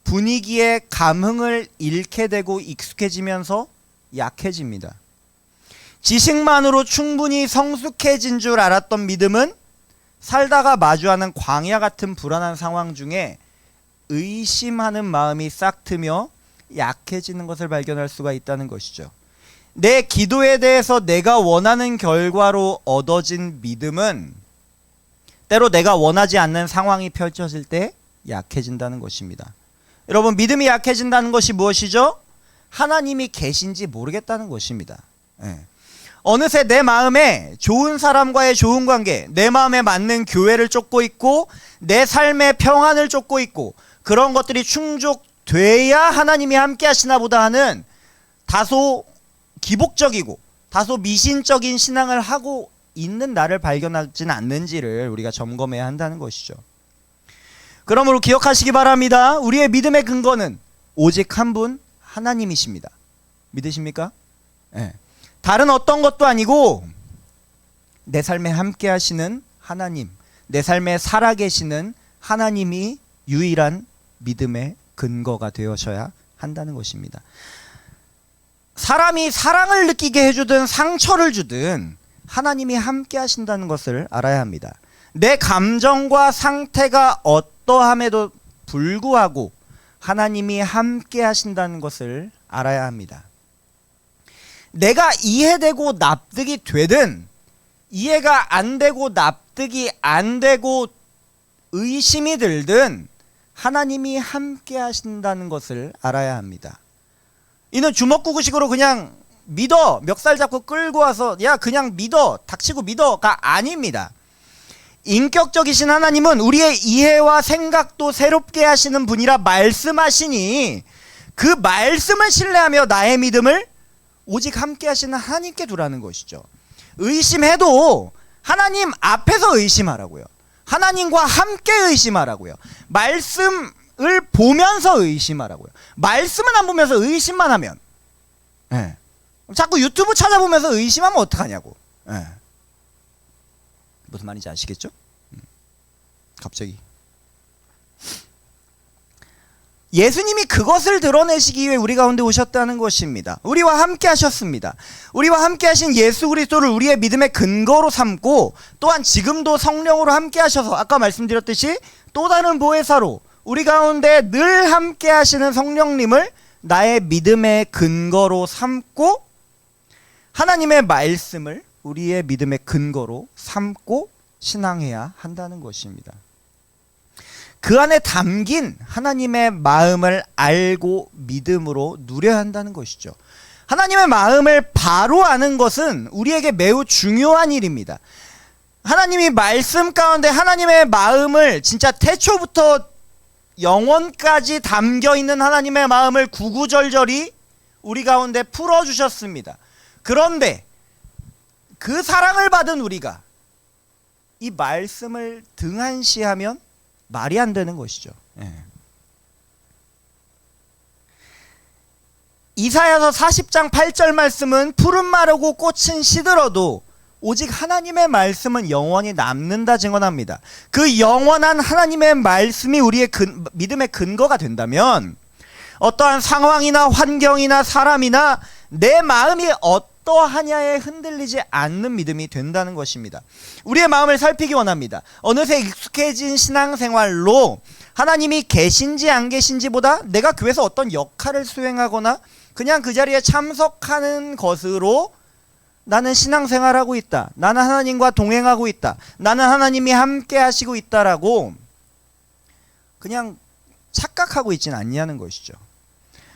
분위기에 감흥을 잃게 되고 익숙해지면서 약해집니다. 지식만으로 충분히 성숙해진 줄 알았던 믿음은 살다가 마주하는 광야 같은 불안한 상황 중에 의심하는 마음이 싹트며 약해지는 것을 발견할 수가 있다는 것이죠. 내 기도에 대해서 내가 원하는 결과로 얻어진 믿음은 때로 내가 원하지 않는 상황이 펼쳐질 때 약해진다는 것입니다. 여러분, 믿음이 약해진다는 것이 무엇이죠? 하나님이 계신지 모르겠다는 것입니다. 어느새 내 마음에 좋은 사람과의 좋은 관계, 내 마음에 맞는 교회를 쫓고 있고 내 삶의 평안을 쫓고 있고 그런 것들이 충족돼야 하나님이 함께 하시나 보다 하는 다소 기복적이고 다소 미신적인 신앙을 하고 있는 나를 발견하지는 않는지를 우리가 점검해야 한다는 것이죠. 그러므로 기억하시기 바랍니다. 우리의 믿음의 근거는 오직 한 분 하나님이십니다. 믿으십니까? 다른 어떤 것도 아니고 내 삶에 함께 하시는 하나님, 내 삶에 살아계시는 하나님이 유일한 믿음의 근거가 되어셔야 한다는 것입니다. 사람이 사랑을 느끼게 해주든 상처를 주든 하나님이 함께 하신다는 것을 알아야 합니다. 내 감정과 상태가 어떠함에도 불구하고 하나님이 함께 하신다는 것을 알아야 합니다. 내가 이해되고 납득이 되든 이해가 안 되고 납득이 안 되고 의심이 들든 하나님이 함께 하신다는 것을 알아야 합니다. 이는 주먹구구식으로 그냥 믿어, 멱살 잡고 끌고 와서 야 그냥 믿어, 닥치고 믿어가 아닙니다. 인격적이신 하나님은 우리의 이해와 생각도 새롭게 하시는 분이라 말씀하시니 그 말씀을 신뢰하며 나의 믿음을 오직 함께 하시는 하나님께 두라는 것이죠. 의심해도 하나님 앞에서 의심하라고요. 하나님과 함께 의심하라고요. 말씀을 보면서 의심하라고요. 말씀은 안 보면서 의심만 하면 자꾸 유튜브 찾아보면서 의심하면 어떡하냐고. 무슨 말인지 아시겠죠? 갑자기 예수님이 그것을 드러내시기 위해 우리 가운데 오셨다는 것입니다. 우리와 함께 하셨습니다. 우리와 함께 하신 예수 그리스도를 우리의 믿음의 근거로 삼고 또한 지금도 성령으로 함께 하셔서 아까 말씀드렸듯이 또 다른 보혜사로 우리 가운데 늘 함께 하시는 성령님을 나의 믿음의 근거로 삼고 하나님의 말씀을 우리의 믿음의 근거로 삼고 신앙해야 한다는 것입니다. 그 안에 담긴 하나님의 마음을 알고 믿음으로 누려야 한다는 것이죠. 하나님의 마음을 바로 아는 것은 우리에게 매우 중요한 일입니다. 하나님이 말씀 가운데 하나님의 마음을 진짜 태초부터 영원까지 담겨있는 하나님의 마음을 구구절절히 우리 가운데 풀어주셨습니다. 그런데 그 사랑을 받은 우리가 이 말씀을 등한시하면 말이 안 되는 것이죠. 이사야서 40장 8절 말씀은 푸른 마르고 꽃은 시들어도 오직 하나님의 말씀은 영원히 남는다 증언합니다. 그 영원한 하나님의 말씀이 우리의 믿음의 근거가 된다면 어떠한 상황이나 환경이나 사람이나 내 마음이 어떠하냐에 흔들리지 않는 믿음이 된다는 것입니다. 우리의 마음을 살피기 원합니다. 어느새 익숙해진 신앙생활로 하나님이 계신지 안 계신지보다 내가 교회에서 어떤 역할을 수행하거나 그냥 그 자리에 참석하는 것으로 나는 신앙생활하고 있다. 나는 하나님과 동행하고 있다. 나는 하나님이 함께 하시고 있다라고 그냥 착각하고 있지는 않냐는 것이죠.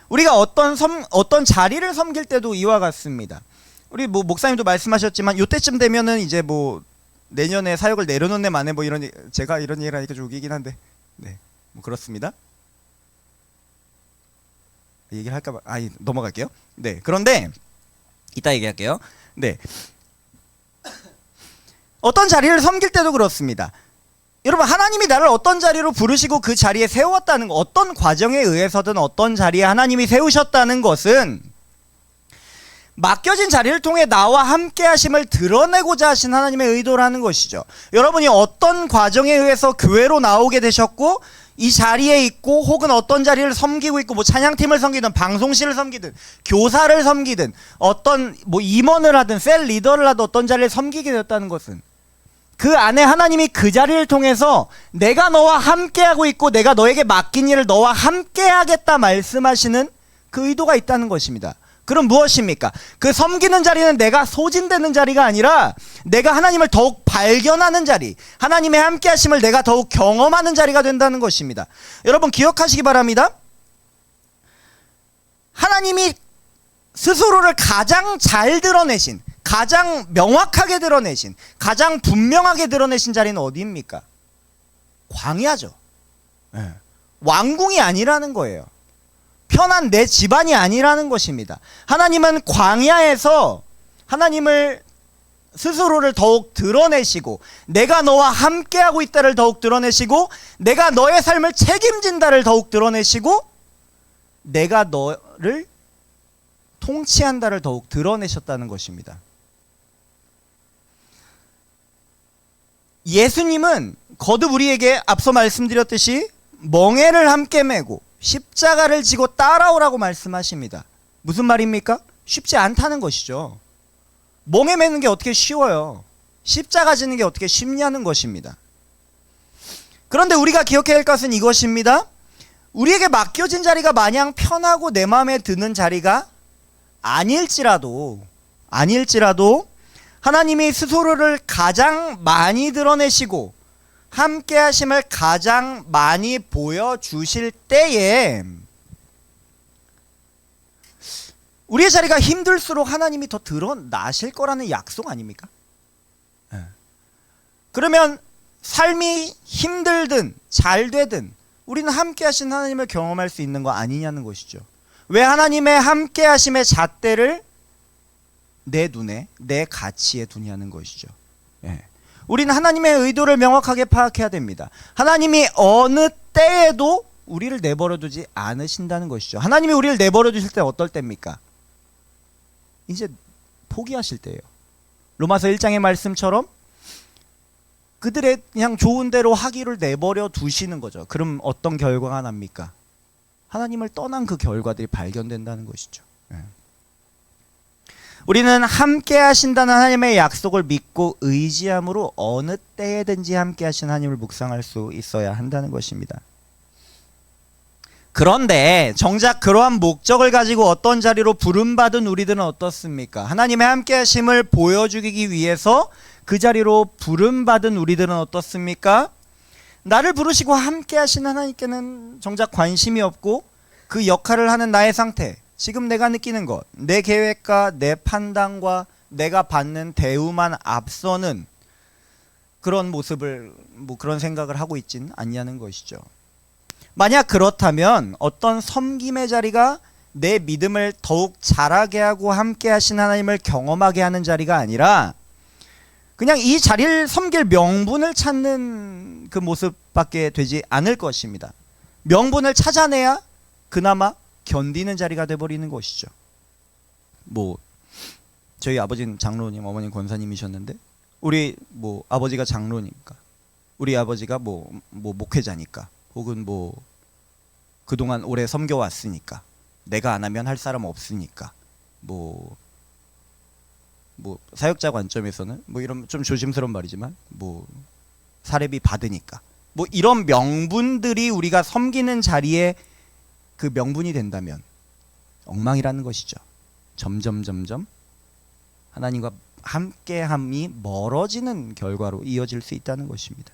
우리가 어떤 자리를 섬길 때도 이와 같습니다. 우리 뭐 목사님도 말씀하셨지만 요때쯤 되면은 이제 뭐 내년에 사역을 내려놓네 마네 뭐 이런, 제가 이런 얘기를 하니까 좀 웃기긴 한데, 네, 뭐 그렇습니다. 얘기를 할까봐 넘어갈게요. 네, 그런데 이따 얘기할게요. 네, 어떤 자리를 섬길 때도 그렇습니다. 여러분, 하나님이 나를 어떤 자리로 부르시고 그 자리에 세웠다는 것, 어떤 과정에 의해서든 어떤 자리에 하나님이 세우셨다는 것은 맡겨진 자리를 통해 나와 함께 하심을 드러내고자 하신 하나님의 의도라는 것이죠. 여러분이 어떤 과정에 의해서 교회로 나오게 되셨고 이 자리에 있고, 혹은 어떤 자리를 섬기고 있고, 뭐 찬양팀을 섬기든 방송실을 섬기든 교사를 섬기든 어떤 뭐 임원을 하든 셀 리더를 하든 어떤 자리를 섬기게 되었다는 것은 그 안에 하나님이 그 자리를 통해서 내가 너와 함께하고 있고 내가 너에게 맡긴 일을 너와 함께하겠다 말씀하시는 그 의도가 있다는 것입니다. 그럼 무엇입니까? 그 섬기는 자리는 내가 소진되는 자리가 아니라 내가 하나님을 더욱 발견하는 자리, 하나님의 함께하심을 내가 더욱 경험하는 자리가 된다는 것입니다. 여러분 기억하시기 바랍니다. 하나님이 스스로를 가장 잘 드러내신, 가장 명확하게 드러내신, 가장 분명하게 드러내신 자리는 어디입니까? 광야죠. 네. 왕궁이 아니라는 거예요. 편한 내 집안이 아니라는 것입니다. 하나님은 광야에서 하나님을 스스로를 더욱 드러내시고 내가 너와 함께하고 있다를 더욱 드러내시고 내가 너의 삶을 책임진다를 더욱 드러내시고 내가 너를 통치한다를 더욱 드러내셨다는 것입니다. 예수님은 거듭 우리에게 앞서 말씀드렸듯이 멍에를 함께 메고 십자가를 지고 따라오라고 말씀하십니다. 무슨 말입니까? 쉽지 않다는 것이죠. 멍에 매는 게 어떻게 쉬워요? 십자가 지는 게 어떻게 쉽냐는 것입니다. 그런데 우리가 기억해야 할 것은 이것입니다. 우리에게 맡겨진 자리가 마냥 편하고 내 마음에 드는 자리가 아닐지라도 하나님이 스스로를 가장 많이 드러내시고 함께 하심을 가장 많이 보여주실 때에 우리의 자리가 힘들수록 하나님이 더 드러나실 거라는 약속 아닙니까? 그러면 삶이 힘들든 잘 되든 우리는 함께 하신 하나님을 경험할 수 있는 거 아니냐는 것이죠. 왜 하나님의 함께 하심의 잣대를 내 눈에, 내 가치에 두냐는 것이죠. 우리는 하나님의 의도를 명확하게 파악해야 됩니다. 하나님이 어느 때에도 우리를 내버려 두지 않으신다는 것이죠. 하나님이 우리를 내버려 두실 때 어떨 때입니까? 이제 포기하실 때예요. 로마서 1장의 말씀처럼 그들의 그냥 좋은 대로 하기를 내버려 두시는 거죠. 그럼 어떤 결과가 납니까? 하나님을 떠난 그 결과들이 발견된다는 것이죠. 우리는 함께 하신다는 하나님의 약속을 믿고 의지함으로 어느 때에든지 함께 하신 하나님을 묵상할 수 있어야 한다는 것입니다. 그런데 정작 그러한 목적을 가지고 어떤 자리로 부름받은 우리들은 어떻습니까? 하나님의 함께 하심을 보여주기 위해서 그 자리로 부름받은 우리들은 어떻습니까? 나를 부르시고 함께 하신 하나님께는 정작 관심이 없고 그 역할을 하는 나의 상태, 지금 내가 느끼는 것, 내 계획과 내 판단과 내가 받는 대우만 앞서는 그런 모습을, 그런 생각을 하고 있진 않냐는 것이죠. 만약 그렇다면 어떤 섬김의 자리가 내 믿음을 더욱 자라게 하고 함께 하신 하나님을 경험하게 하는 자리가 아니라 그냥 이 자리를 섬길 명분을 찾는 그 모습밖에 되지 않을 것입니다. 명분을 찾아내야 그나마 견디는 자리가 돼버리는 것이죠. 저희 아버지는 장로님, 어머니는 권사님이셨는데 우리 아버지가 장로니까, 우리 아버지가 목회자니까, 혹은 그동안 오래 섬겨왔으니까, 내가 안 하면 할 사람 없으니까, 사역자 관점에서는 이런 좀 조심스러운 말이지만 사례비 받으니까, 이런 명분들이 우리가 섬기는 자리에 그 명분이 된다면 엉망이라는 것이죠. 점점 하나님과 함께함이 멀어지는 결과로 이어질 수 있다는 것입니다.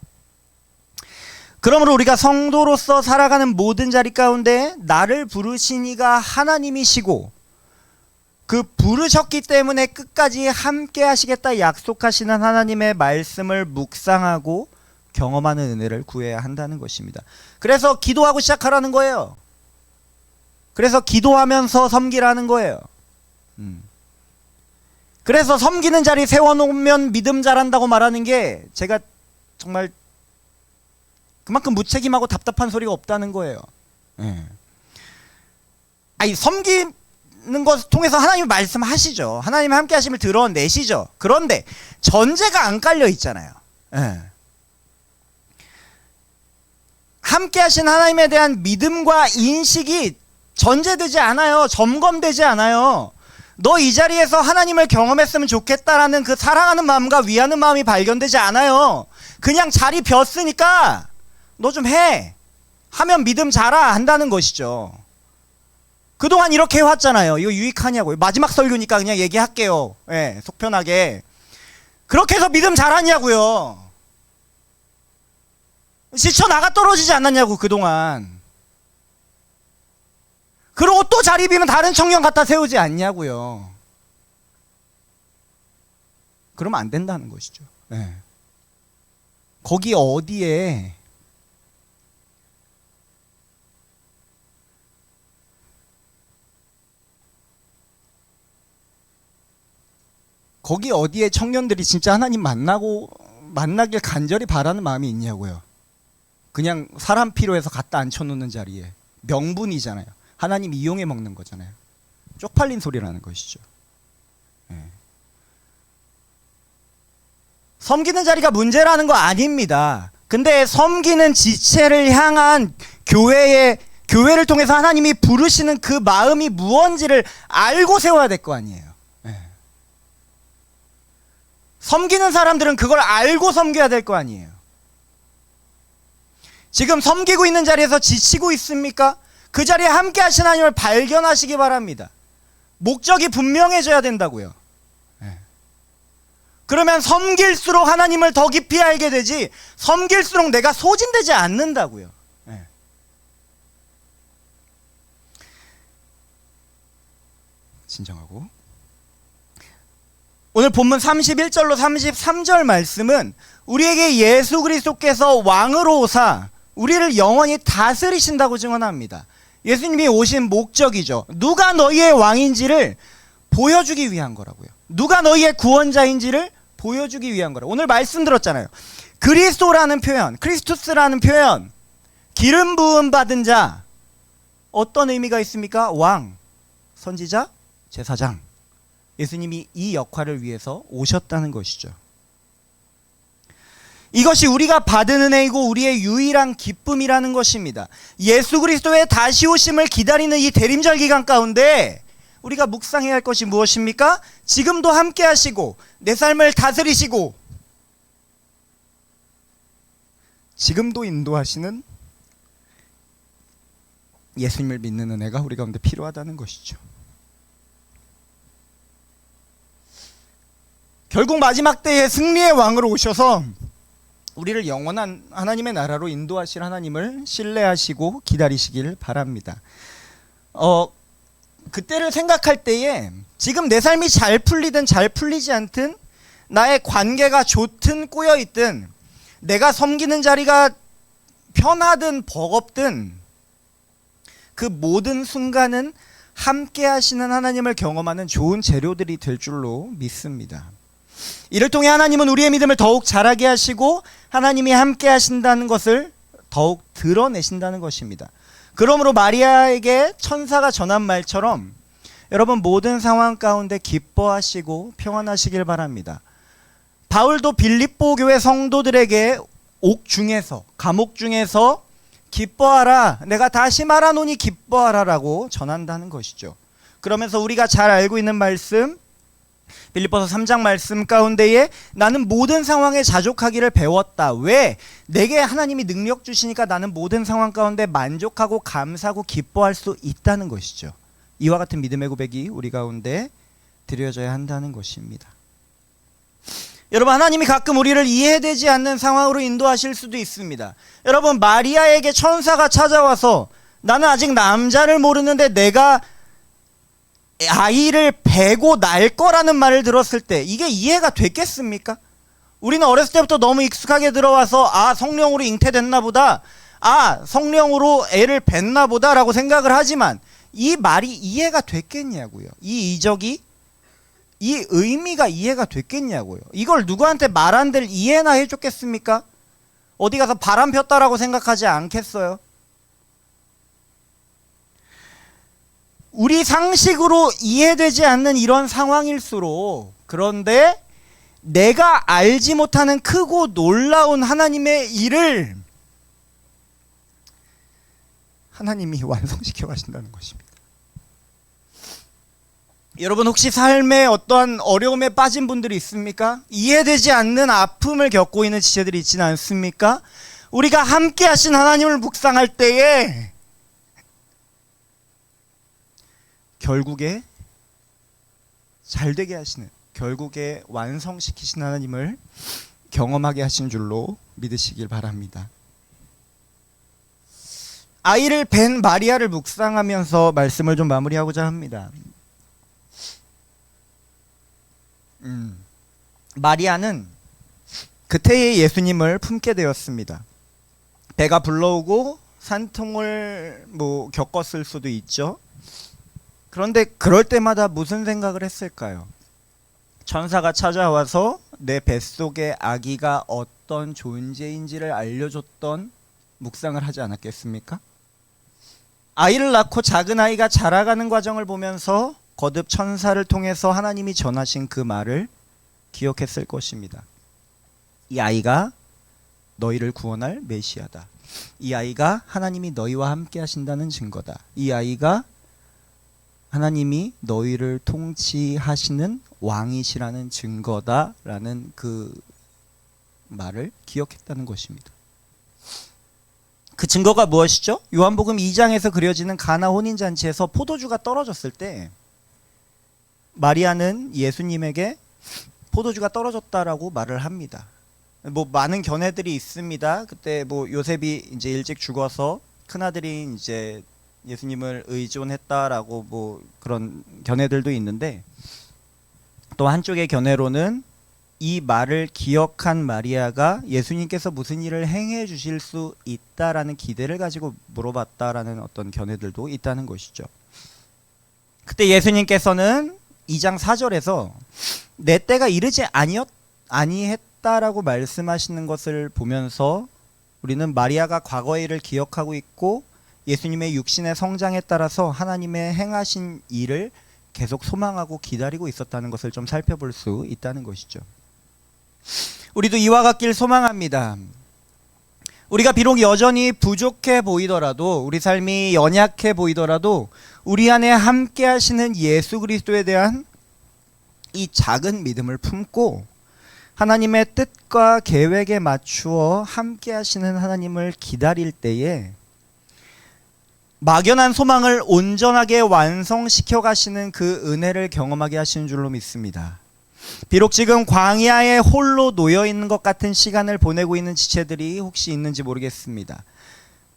그러므로 우리가 성도로서 살아가는 모든 자리 가운데 나를 부르신 이가 하나님이시고 그 부르셨기 때문에 끝까지 함께 하시겠다 약속하시는 하나님의 말씀을 묵상하고 경험하는 은혜를 구해야 한다는 것입니다. 그래서 기도하고 시작하라는 거예요. 그래서 기도하면서 섬기라는 거예요. 그래서 섬기는 자리 세워놓으면 믿음 잘한다고 말하는 게 제가 정말 그만큼 무책임하고 답답한 소리가 없다는 거예요. 아니, 섬기는 것을 통해서 하나님이 말씀하시죠. 하나님이 함께 하심을 드러내시죠. 그런데 전제가 안 깔려 있잖아요. 함께 하신 하나님에 대한 믿음과 인식이 전제되지 않아요. 점검되지 않아요. 너 이 자리에서 하나님을 경험했으면 좋겠다라는 그 사랑하는 마음과 위하는 마음이 발견되지 않아요. 그냥 자리 비었으니까 너 좀 해. 하면 믿음 자라 한다는 것이죠. 그동안 이렇게 해왔잖아요. 이거 유익하냐고요. 마지막 설교니까 그냥 얘기할게요. 속 편하게. 그렇게 해서 믿음 자랐냐고요. 지쳐 나가 떨어지지 않았냐고 그동안. 그러고 또 자리 비면 다른 청년 갖다 세우지 않냐고요. 그러면 안 된다는 것이죠. 거기 어디에 청년들이 진짜 하나님 만나길 간절히 바라는 마음이 있냐고요. 그냥 사람 필요해서 갖다 앉혀놓는 자리에 명분이잖아요. 하나님 이용해 먹는 거잖아요. 쪽팔린 소리라는 것이죠. 섬기는 자리가 문제라는 거 아닙니다. 근데 섬기는 지체를 향한 교회를 통해서 하나님이 부르시는 그 마음이 무언지를 알고 세워야 될 거 아니에요. 섬기는 사람들은 그걸 알고 섬겨야 될 거 아니에요. 지금 섬기고 있는 자리에서 지치고 있습니까? 그 자리에 함께 하신 하나님을 발견하시기 바랍니다. 목적이 분명해져야 된다고요. 그러면 섬길수록 하나님을 더 깊이 알게 되지, 섬길수록 내가 소진되지 않는다고요. 진정하고. 오늘 본문 31절로 33절 말씀은 우리에게 예수 그리스도께서 왕으로 오사 우리를 영원히 다스리신다고 증언합니다. 예수님이 오신 목적이죠. 누가 너희의 왕인지를 보여주기 위한 거라고요. 누가 너희의 구원자인지를 보여주기 위한 거라고. 오늘 말씀 들었잖아요. 그리스도라는 표현, 크리스투스라는 표현, 기름 부음 받은 자, 어떤 의미가 있습니까? 왕, 선지자, 제사장. 예수님이 이 역할을 위해서 오셨다는 것이죠. 이것이 우리가 받은 은혜이고 우리의 유일한 기쁨이라는 것입니다. 예수 그리스도의 다시 오심을 기다리는 이 대림절 기간 가운데 우리가 묵상해야 할 것이 무엇입니까? 지금도 함께 하시고 내 삶을 다스리시고 지금도 인도하시는 예수님을 믿는 은혜가 우리 가운데 필요하다는 것이죠. 결국 마지막 때에 승리의 왕으로 오셔서 우리를 영원한 하나님의 나라로 인도하실 하나님을 신뢰하시고 기다리시길 바랍니다. 그때를 생각할 때에 지금 내 삶이 잘 풀리든 잘 풀리지 않든, 나의 관계가 좋든 꼬여있든, 내가 섬기는 자리가 편하든 버겁든 그 모든 순간은 함께 하시는 하나님을 경험하는 좋은 재료들이 될 줄로 믿습니다. 이를 통해 하나님은 우리의 믿음을 더욱 자라게 하시고 하나님이 함께 하신다는 것을 더욱 드러내신다는 것입니다. 그러므로 마리아에게 천사가 전한 말처럼 여러분 모든 상황 가운데 기뻐하시고 평안하시길 바랍니다. 바울도 빌립보 교회 성도들에게 감옥 중에서 기뻐하라, 내가 다시 말하노니 기뻐하라라고 전한다는 것이죠. 그러면서 우리가 잘 알고 있는 말씀, 빌립보서 3장 말씀 가운데에 나는 모든 상황에 자족하기를 배웠다. 왜? 내게 하나님이 능력 주시니까 나는 모든 상황 가운데 만족하고 감사하고 기뻐할 수 있다는 것이죠. 이와 같은 믿음의 고백이 우리 가운데 드려져야 한다는 것입니다. 여러분, 하나님이 가끔 우리를 이해되지 않는 상황으로 인도하실 수도 있습니다. 여러분, 마리아에게 천사가 찾아와서 나는 아직 남자를 모르는데 내가 아이를 베고 날 거라는 말을 들었을 때 이게 이해가 됐겠습니까? 우리는 어렸을 때부터 너무 익숙하게 들어와서 성령으로 잉태됐나 보다, 성령으로 애를 뱄나 보다 라고 생각을 하지만 이 말이 이해가 됐겠냐고요. 이 이적이, 이 의미가 이해가 됐겠냐고요. 이걸 누구한테 말한들 이해나 해줬겠습니까? 어디 가서 바람 폈다라고 생각하지 않겠어요? 우리 상식으로 이해되지 않는 이런 상황일수록, 그런데 내가 알지 못하는 크고 놀라운 하나님의 일을 하나님이 완성시켜 가신다는 것입니다. 여러분, 혹시 삶에 어떠한 어려움에 빠진 분들이 있습니까? 이해되지 않는 아픔을 겪고 있는 지체들이 있지는 않습니까? 우리가 함께 하신 하나님을 묵상할 때에 결국에 잘되게 하시는, 결국에 완성시키신 하나님을 경험하게 하신 줄로 믿으시길 바랍니다. 아이를 뵌 마리아를 묵상하면서 말씀을 좀 마무리하고자 합니다. 마리아는 그때의 예수님을 품게 되었습니다. 배가 불러오고 산통을 겪었을 수도 있죠. 그런데 그럴 때마다 무슨 생각을 했을까요? 천사가 찾아와서 내 뱃속의 아기가 어떤 존재인지를 알려줬던 묵상을 하지 않았겠습니까? 아이를 낳고 작은 아이가 자라가는 과정을 보면서 거듭 천사를 통해서 하나님이 전하신 그 말을 기억했을 것입니다. 이 아이가 너희를 구원할 메시아다. 이 아이가 하나님이 너희와 함께 하신다는 증거다. 이 아이가 하나님이 너희를 통치하시는 왕이시라는 증거다라는 그 말을 기억했다는 것입니다. 그 증거가 무엇이죠? 요한복음 2장에서 그려지는 가나 혼인잔치에서 포도주가 떨어졌을 때 마리아는 예수님에게 포도주가 떨어졌다라고 말을 합니다. 많은 견해들이 있습니다. 그때 요셉이 이제 일찍 죽어서 큰아들이 이제 예수님을 의존했다라고 그런 견해들도 있는데, 또 한쪽의 견해로는 이 말을 기억한 마리아가 예수님께서 무슨 일을 행해 주실 수 있다라는 기대를 가지고 물어봤다라는 어떤 견해들도 있다는 것이죠. 그때 예수님께서는 2장 4절에서 내 때가 이르지 아니했다라고 말씀하시는 것을 보면서 우리는 마리아가 과거의 일을 기억하고 있고 예수님의 육신의 성장에 따라서 하나님의 행하신 일을 계속 소망하고 기다리고 있었다는 것을 좀 살펴볼 수 있다는 것이죠. 우리도 이와 같길 소망합니다. 우리가 비록 여전히 부족해 보이더라도, 우리 삶이 연약해 보이더라도 우리 안에 함께 하시는 예수 그리스도에 대한 이 작은 믿음을 품고 하나님의 뜻과 계획에 맞추어 함께 하시는 하나님을 기다릴 때에 막연한 소망을 온전하게 완성시켜 가시는 그 은혜를 경험하게 하시는 줄로 믿습니다. 비록 지금 광야에 홀로 놓여 있는 것 같은 시간을 보내고 있는 지체들이 혹시 있는지 모르겠습니다.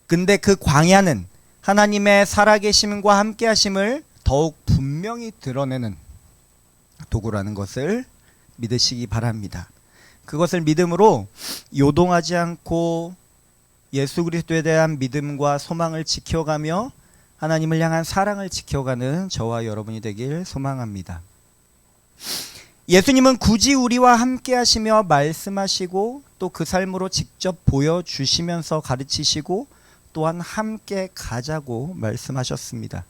근데 그 광야는 하나님의 살아계심과 함께하심을 더욱 분명히 드러내는 도구라는 것을 믿으시기 바랍니다. 그것을 믿음으로 요동하지 않고 예수 그리스도에 대한 믿음과 소망을 지켜가며 하나님을 향한 사랑을 지켜가는 저와 여러분이 되길 소망합니다. 예수님은 굳이 우리와 함께 하시며 말씀하시고 또 그 삶으로 직접 보여주시면서 가르치시고 또한 함께 가자고 말씀하셨습니다.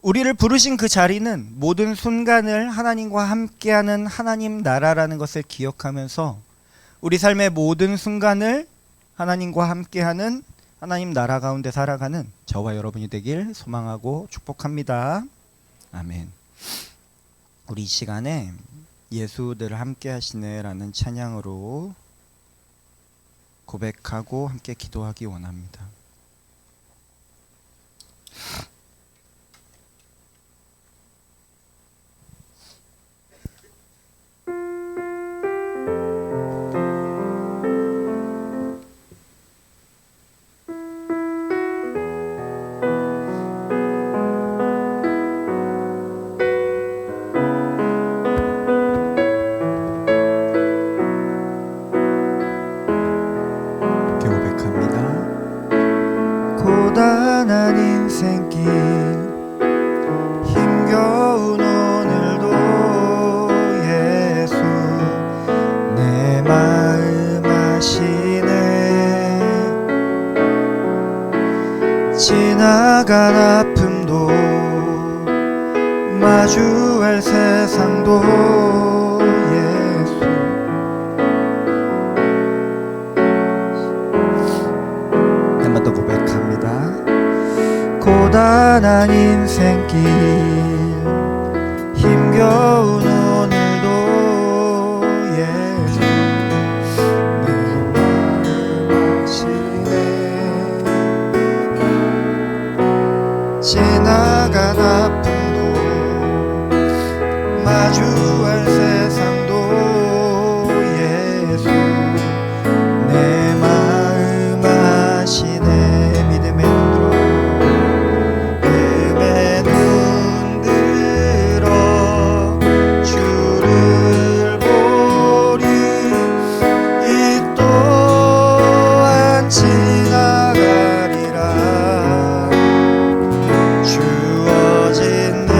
우리를 부르신 그 자리는 모든 순간을 하나님과 함께하는 하나님 나라라는 것을 기억하면서 우리 삶의 모든 순간을 하나님과 함께하는 하나님 나라 가운데 살아가는 저와 여러분이 되길 소망하고 축복합니다. 아멘. 우리 이 시간에 예수 늘 함께 하시네라는 찬양으로 고백하고 함께 기도하기 원합니다. 지나간 아픔도 마주할 세상도 예수 한 번 더 고백합니다. 고단한 인생길 힘겨운 오늘도 예수 내 마음 아시네. 지나간 아픔도 마주할 세상도 예수 내 마음 아시네. 믿음의 눈 들어 주를 보리. 이 또한 지나가리라. 주어진 내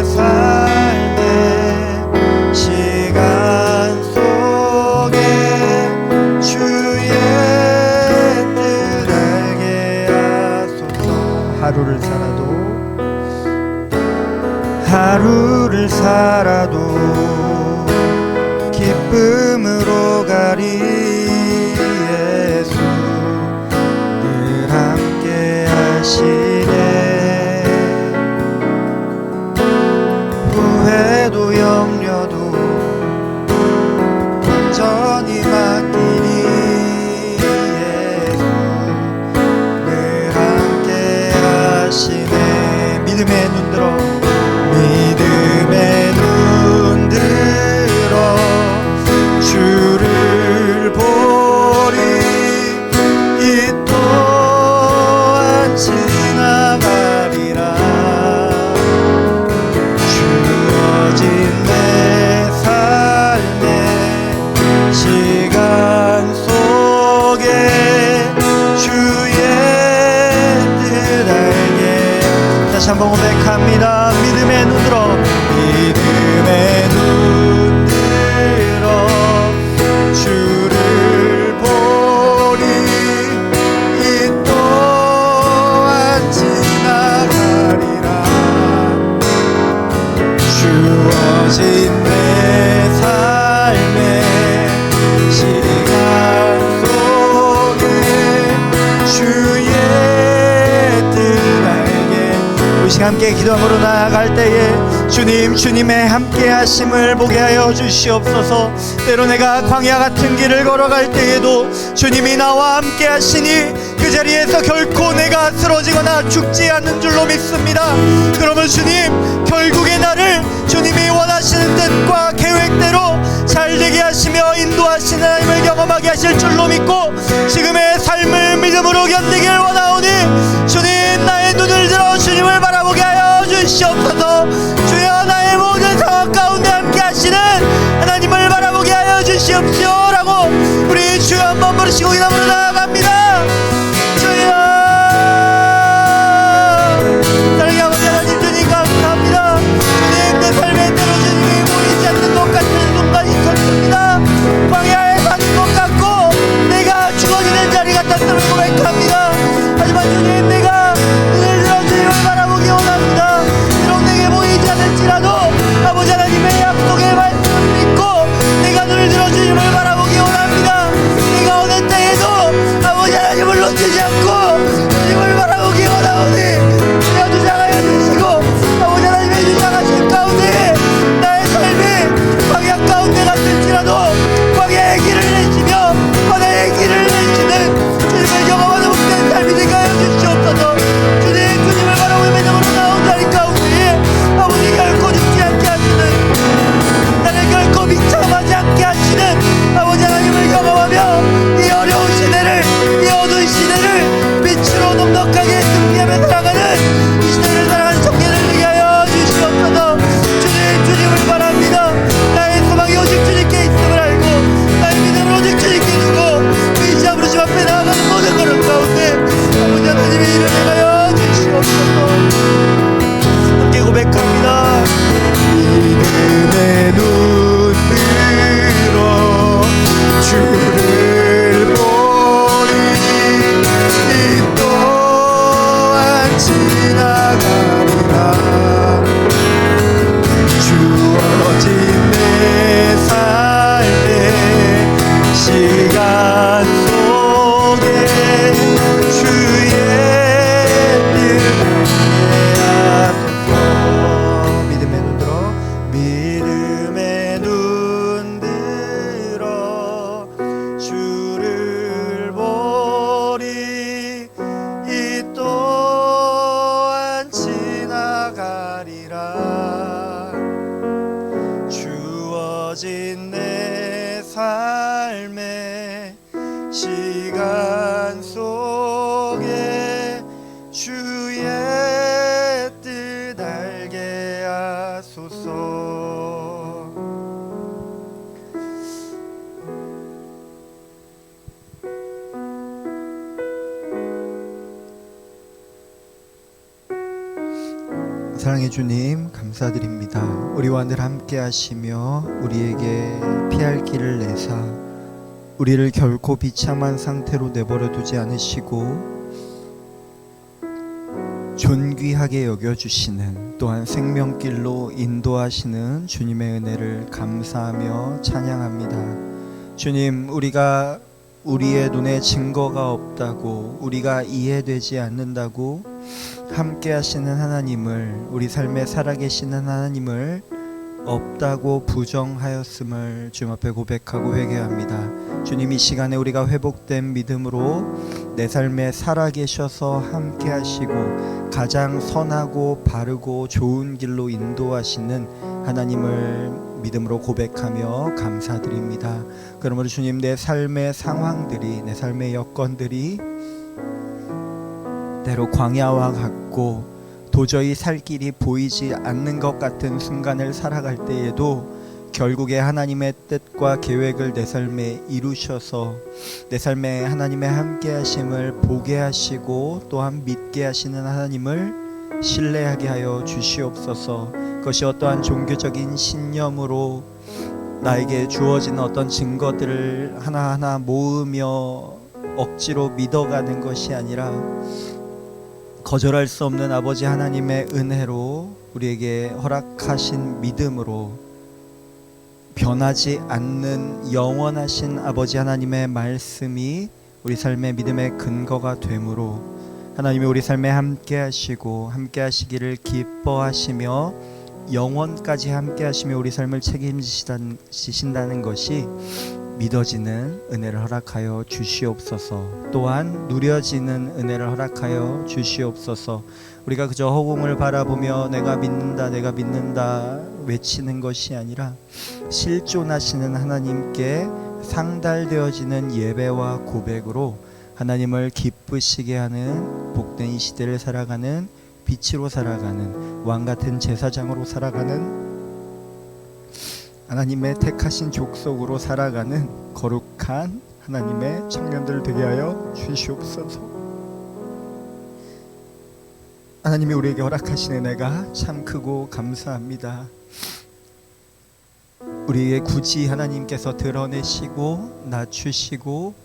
삶의 시간 속에 주의 뜻 알게 하소서. 하루를 살아도 기쁨으로 가리. 예수 늘 함께 하시네. 후회도 염려도 온전히 맡기니. 예수 늘 함께 하시네. 믿음의 눈 들어 주를 보리. 이 또한 지나가리라. 주어진 내 삶의 시간 속에 주의 뜻 알게. 다시 한번 고백합니다. 믿음의 눈 들어 믿음의 눈 들어 주를 보리. 이 또한 지나가리라. 주어진 내 삶의 시간 속에 주의 뜻 알게. 우리 시간 함께 기도함으로 나아갈 때에 주님의 함께 하심을 보게 하여 주시옵소서. 때로 내가 광야 같은 길을 걸어갈 때에도 주님이 나와 함께 하시니 그 자리에서 결코 내가 쓰러지거나 죽지 않는 줄로 믿습니다. 그러면 주님 결국에 나를 주님이 원하시는 뜻과 계획대로 잘 되게 하시며 인도하시는 하나님을 경험하게 하실 줄로 믿고 지금의 삶을 믿음으로 견디길 원하오니 주님 나의 눈을 들어 주님을 바라보게 하여 주시옵소서. 주여 나의 모든 상황 가운데 함께 하시는 하나님을 바라보게 하여 주시옵소서라고 우리 주여 한번 부르시고 이름으로 나아갑니다. 주여 사랑의 아버지 하나님 주님 감사합니다. 주님 내 삶의 때로 주님이 보이지 않는 것 같은 순간이 있었습니다. 광야에 사는 것 같고 내가 죽어지는 자리 같았음을 고백합니다. 하지만 주님 내가 눈을 들어 주님을 바라보기 원합니다. 비록 내게 보이지 않을지라도 아버지 하나님의 약속의 말씀을 믿고 내가 눈을 들어 주님을 바라보기 원합니다. 내가 어느 때에도 아버지 늦어진 내 삶의 시간 속에 주의 뜻 알게 하소서. 사랑의 주님, 감사드립니다. 우리와 늘 함께 하시며 우리에게 피할 길을 내사 우리를 결코 비참한 상태로 내버려 두지 않으시고 존귀하게 여겨주시는, 또한 생명길로 인도하시는 주님의 은혜를 감사하며 찬양합니다. 주님, 우리가 우리의 눈에 증거가 없다고, 우리가 이해되지 않는다고 함께 하시는 하나님을, 우리 삶에 살아계시는 하나님을 없다고 부정하였음을 주님 앞에 고백하고 회개합니다. 주님, 이 시간에 우리가 회복된 믿음으로 내 삶에 살아계셔서 함께 하시고 가장 선하고 바르고 좋은 길로 인도하시는 하나님을 믿음으로 고백하며 감사드립니다. 그러므로 주님, 내 삶의 상황들이, 내 삶의 여건들이 때로 광야와 같고 도저히 살 길이 보이지 않는 것 같은 순간을 살아갈 때에도 결국에 하나님의 뜻과 계획을 내 삶에 이루셔서 내 삶에 하나님의 함께 하심을 보게 하시고 또한 믿게 하시는 하나님을 신뢰하게 하여 주시옵소서. 그것이 어떠한 종교적인 신념으로 나에게 주어지는 어떤 증거들을 하나하나 모으며 억지로 믿어가는 것이 아니라 거절할 수 없는 아버지 하나님의 은혜로 우리에게 허락하신 믿음으로 변하지 않는 영원하신 아버지 하나님의 말씀이 우리 삶의 믿음의 근거가 되므로 하나님이 우리 삶에 함께 하시고 함께 하시기를 기뻐하시며 영원까지 함께 하시며 우리 삶을 책임지신다는 것이 믿어지는 은혜를 허락하여 주시옵소서. 또한 누려지는 은혜를 허락하여 주시옵소서. 우리가 그저 허공을 바라보며 내가 믿는다 외치는 것이 아니라 실존하시는 하나님께 상달되어지는 예배와 고백으로 하나님을 기쁘시게 하는 복된 이 시대를 살아가는, 빛으로 살아가는, 왕같은 제사장으로 살아가는, 하나님의 택하신 족속으로 살아가는 거룩한 하나님의 청년들 되게 하여 주시옵소서. 하나님이 우리에게 허락하신 은혜가 참 크고 감사합니다. 우리에게 굳이 하나님께서 드러내시고 낮추시고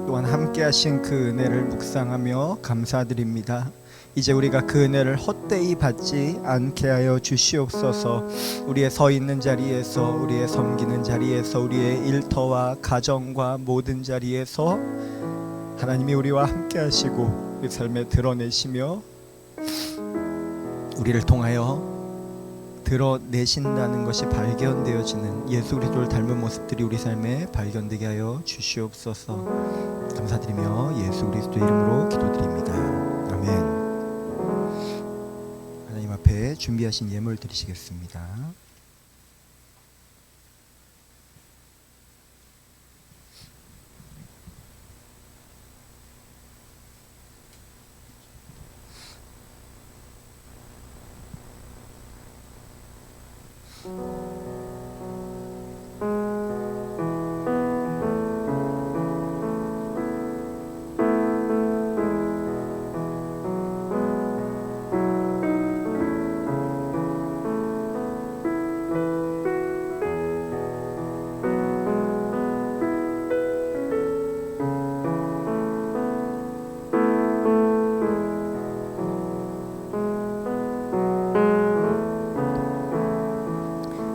또한 함께 하신 그 은혜를 묵상하며 감사드립니다. 이제 우리가 그 은혜를 헛되이 받지 않게 하여 주시옵소서. 우리의 서 있는 자리에서, 우리의 섬기는 자리에서, 우리의 일터와 가정과 모든 자리에서 하나님이 우리와 함께 하시고 우리 삶에 드러내시며 우리를 통하여 드러내신다는 것이 발견되어지는 예수 그리스도를 닮은 모습들이 우리 삶에 발견되게 하여 주시옵소서. 감사드리며 예수 그리스도 이름으로 기도드립니다. 아멘. 하나님 앞에 준비하신 예물 드리시겠습니다.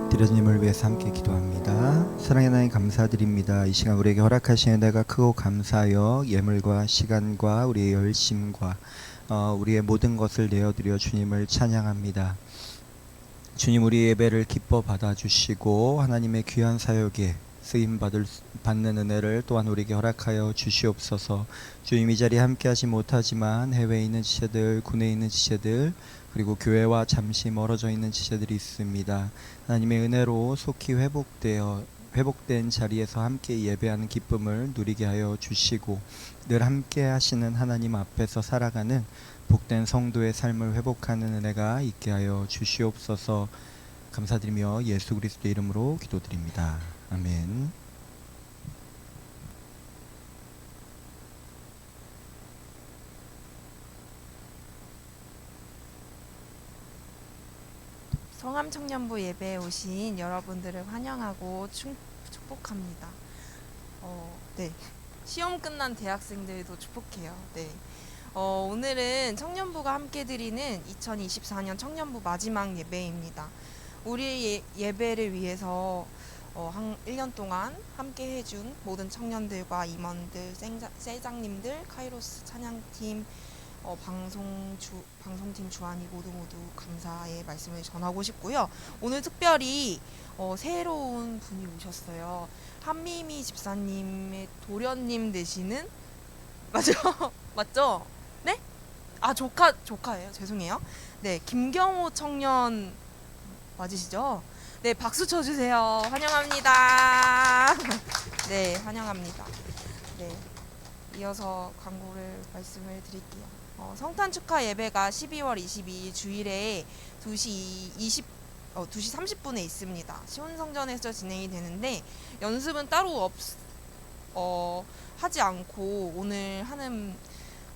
드려님을 위해서 함께 기도합니다. 사랑의 하나님, 감사드립니다. 이 시간 우리에게 허락하신 은혜가 크고 감사하여 예물과 시간과 우리의 열심과 우리의 모든 것을 내어드려 주님을 찬양합니다. 주님, 우리 예배를 기뻐 받아주시고 하나님의 귀한 사역에 쓰임받는 은혜를 또한 우리에게 허락하여 주시옵소서. 주님, 이 자리에 함께 하지 못하지만 해외에 있는 지체들, 국내에 있는 지체들, 그리고 교회와 잠시 멀어져 있는 지체들이 있습니다. 하나님의 은혜로 속히 회복된 자리에서 함께 예배하는 기쁨을 누리게 하여 주시고 늘 함께 하시는 하나님 앞에서 살아가는 복된 성도의 삶을 회복하는 은혜가 있게 하여 주시옵소서. 감사드리며 예수 그리스도의 이름으로 기도드립니다. 아멘. 성암 청년부 예배에 오신 여러분들을 환영하고 축복합니다. 네. 시험 끝난 대학생들도 축복해요. 네. 오늘은 청년부가 함께 드리는 2024년 청년부 마지막 예배입니다. 우리 예배를 위해서 한 1년 동안 함께 해준 모든 청년들과 임원들, 셀장님들, 카이로스 찬양팀, 방송팀 주한이 모두 감사의 말씀을 전하고 싶고요. 오늘 특별히 새로운 분이 오셨어요. 한미미 집사님의 도련님 되시는 맞죠? 맞죠? 네? 아 조카예요. 죄송해요. 네, 김경호 청년 맞으시죠? 네, 박수 쳐주세요. 환영합니다. 네, 환영합니다. 네, 이어서 광고를 말씀을 드릴게요. 성탄 축하 예배가 12월 22일 주일에 2시 30분에 있습니다. 시온성전에서 진행이 되는데 연습은 따로 하지 않고 오늘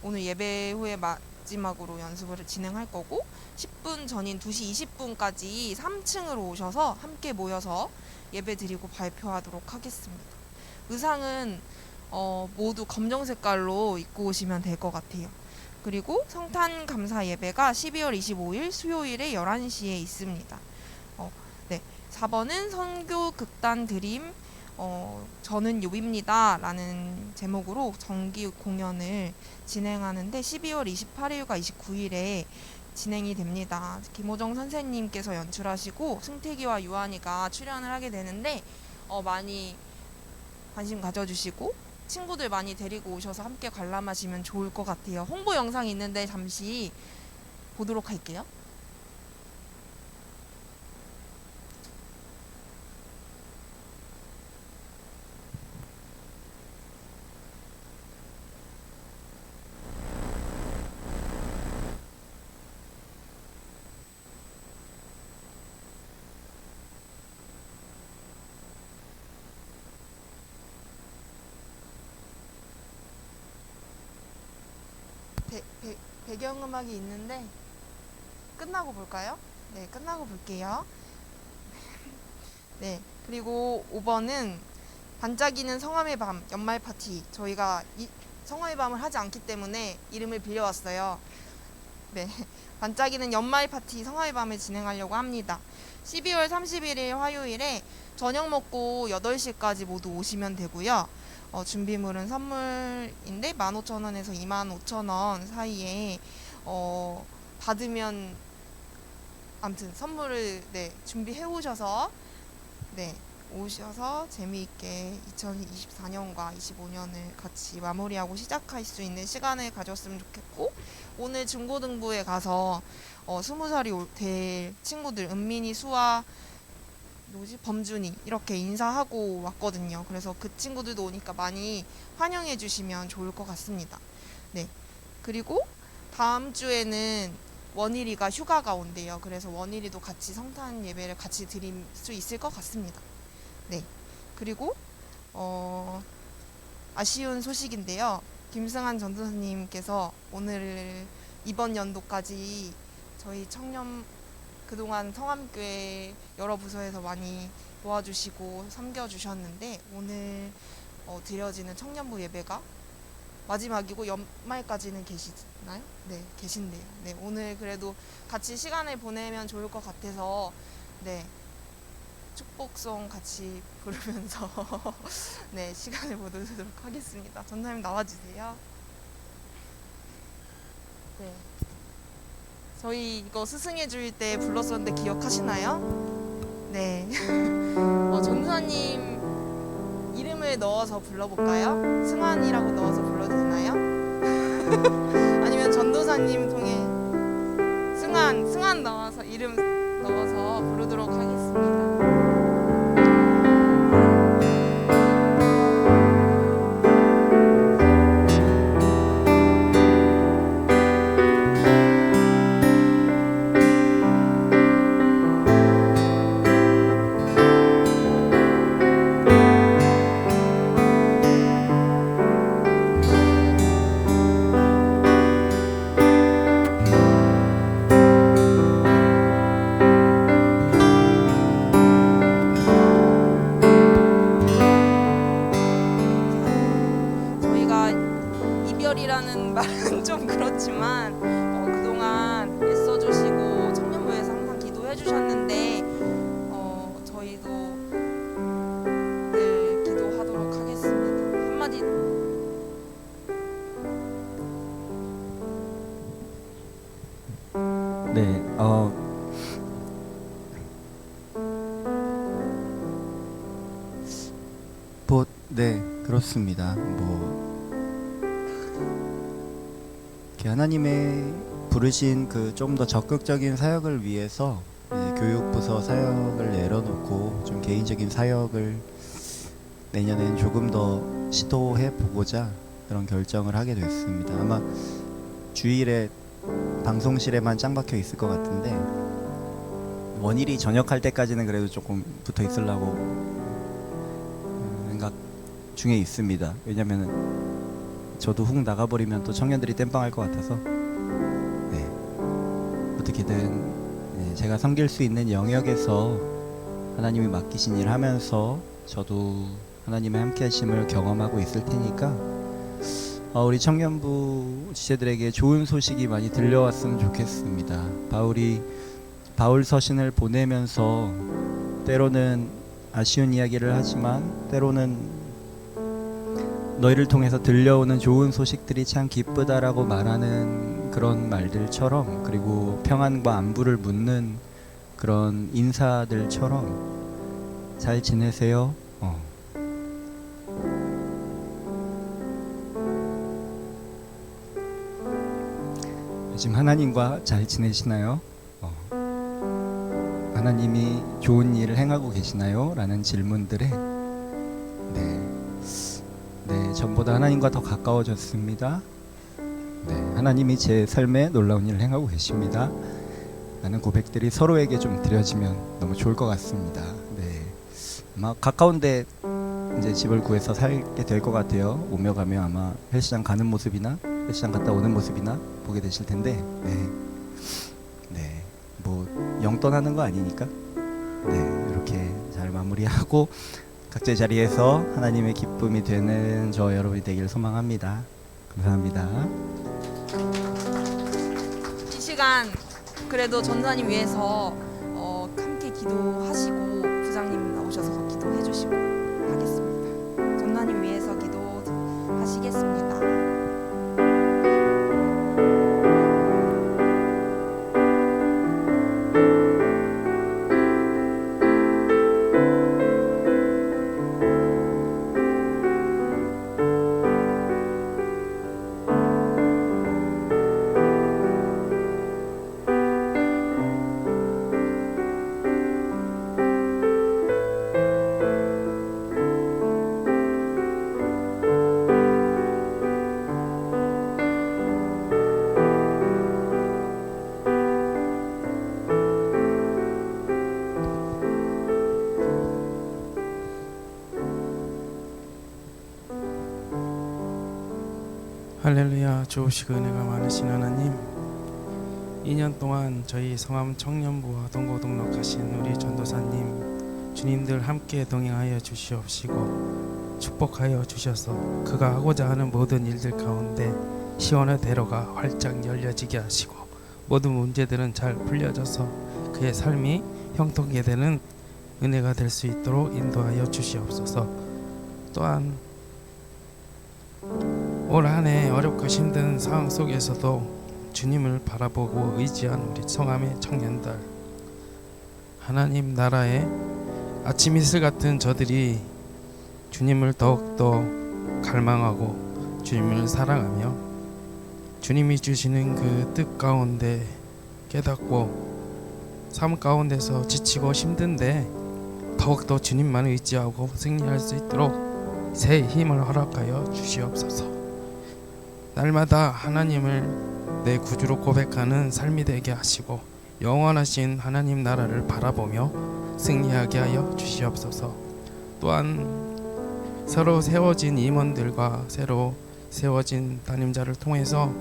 예배 후에 마지막으로 연습을 진행할 거고 10분 전인 2시 20분까지 3층으로 오셔서 함께 모여서 예배 드리고 발표하도록 하겠습니다. 의상은 모두 검정 색깔로 입고 오시면 될 것 같아요. 그리고 성탄 감사 예배가 12월 25일 수요일에 11시에 있습니다. 네, 4번은 선교 극단 드림 저는 요비입니다 라는 제목으로 정기 공연을 진행하는데 12월 28일과 29일에 진행이 됩니다. 김호정 선생님께서 연출하시고 승태기와 유한이가 출연을 하게 되는데 많이 관심 가져주시고 친구들 많이 데리고 오셔서 함께 관람하시면 좋을 것 같아요. 홍보 영상이 있는데 잠시 보도록 할게요. 배경음악이 있는데 끝나고 볼까요? 네, 끝나고 볼게요. 네, 그리고 5번은 반짝이는 성함의 밤 연말 파티. 저희가 성함의 밤을 하지 않기 때문에 이름을 빌려왔어요. 네, 반짝이는 연말 파티 성함의 밤을 진행하려고 합니다. 12월 31일 화요일에 저녁 먹고 8시까지 모두 오시면 되고요. 준비물은 선물인데 15,000원에서 25,000원 사이에 받으면 아무튼 선물을 준비해 오셔서 오셔서 재미있게 2024년과 25년을 같이 마무리하고 시작할 수 있는 시간을 가졌으면 좋겠고 오늘 중고등부에 가서 20살이 될 친구들 은민이, 수아, 범준이 이렇게 인사하고 왔거든요. 그래서 그 친구들도 오니까 많이 환영해 주시면 좋을 것 같습니다. 네. 그리고 다음 주에는 원일이가 휴가가 온대요. 그래서 원일이도 같이 성탄 예배를 같이 드릴 수 있을 것 같습니다. 네. 그리고 아쉬운 소식인데요. 김승한 전도사님께서 오늘 이번 연도까지 저희 청년 그동안 성암교회 여러 부서에서 많이 도와주시고 섬겨주셨는데 오늘 드려지는 청년부 예배가 마지막이고 연말까지는 계시나요? 네, 계신데요. 네, 오늘 그래도 같이 시간을 보내면 좋을 것 같아서 축복송 같이 부르면서 시간을 보내도록 하겠습니다. 전사님 나와주세요. 네. 저희 이거 스승의 주일 때 불렀었는데 기억하시나요? 네. 전사님 이름을 넣어서 불러볼까요? 승환이라고 넣어서 불러도 되나요? 아니면 전도사님 통해 승한 넣어서 이름 넣어서 부르도록 하겠습니다. 저희가 이별이라는 말은 좀 그렇지만 그동안 애써주시고 청년부에서 항상 기도해 주셨는데 저희도 늘 기도하도록 하겠습니다. 한마디. 네, 네, 그렇습니다. 이렇게 하나님의 부르신 그 좀 더 적극적인 사역을 위해서 이제 교육부서 사역을 내려놓고 좀 개인적인 사역을 내년엔 조금 더 시도해 보고자 그런 결정을 하게 됐습니다. 아마 주일에 방송실에만 짱 박혀 있을 것 같은데 원일이 전역할 때까지는 그래도 조금 붙어 있으려고 생각 중에 있습니다. 왜냐면은 저도 훅 나가버리면 또 청년들이 땜빵할 것 같아서 네, 어떻게든 네, 제가 섬길 수 있는 영역에서 하나님이 맡기신 일 하면서 저도 하나님의 함께 하심을 경험하고 있을 테니까 우리 청년부 지체들에게 좋은 소식이 많이 들려왔으면 좋겠습니다. 바울 서신을 보내면서 때로는 아쉬운 이야기를 하지만 때로는 너희를 통해서 들려오는 좋은 소식들이 참 기쁘다라고 말하는 그런 말들처럼, 그리고 평안과 안부를 묻는 그런 인사들처럼 잘 지내세요. 요즘 하나님과 잘 지내시나요? 하나님이 좋은 일을 행하고 계시나요? 라는 질문들에 네, 전보다 하나님과 더 가까워졌습니다. 네, 하나님이 제 삶에 놀라운 일을 행하고 계십니다. 라는 고백들이 서로에게 좀 드려지면 너무 좋을 것 같습니다. 네, 아마 가까운데 이제 집을 구해서 살게 될 것 같아요. 오며 가며 아마 헬스장 가는 모습이나 헬스장 갔다 오는 모습이나 보게 되실 텐데, 뭐 영 떠나는 거 아니니까, 이렇게 잘 마무리하고 각자의 자리에서 하나님의 기쁨이 되는 저 여러분이 되길 소망합니다. 감사합니다. 이 시간 그래도 전사님 위해서 함께 기도하시고 부장님 나오셔서 기도해 주시고 하겠습니다. 전사님 위해서 기도하시겠습니다. 할렐루야. 좋으시고 은혜가 많으신 하나님, 2년 동안 저희 성암 청년부와 동고 등록하신 우리 전도사님 주님들 함께 동행하여 주시옵시고 축복하여 주셔서 그가 하고자 하는 모든 일들 가운데 시온의 대로가 활짝 열려지게 하시고 모든 문제들은 잘 풀려져서 그의 삶이 형통하게 되는 은혜가 될 수 있도록 인도하여 주시옵소서. 또한 올 한 해 어렵고 힘든 상황 속에서도 주님을 바라보고 의지한 우리 성암의 청년들, 하나님 나라의 아침 이슬 같은 저들이 주님을 더욱더 갈망하고 주님을 사랑하며 주님이 주시는 그 뜻 가운데 깨닫고 삶 가운데서 지치고 힘든데 더욱더 주님만 의지하고 승리할 수 있도록 새 힘을 허락하여 주시옵소서. 날마다 하나님을 내 구주로 고백하는 삶이 되게 하시고 영원하신 하나님 나라를 바라보며 승리하게 하여 주시옵소서. 또한 새로 세워진 임원들과 새로 세워진 담임자를 통해서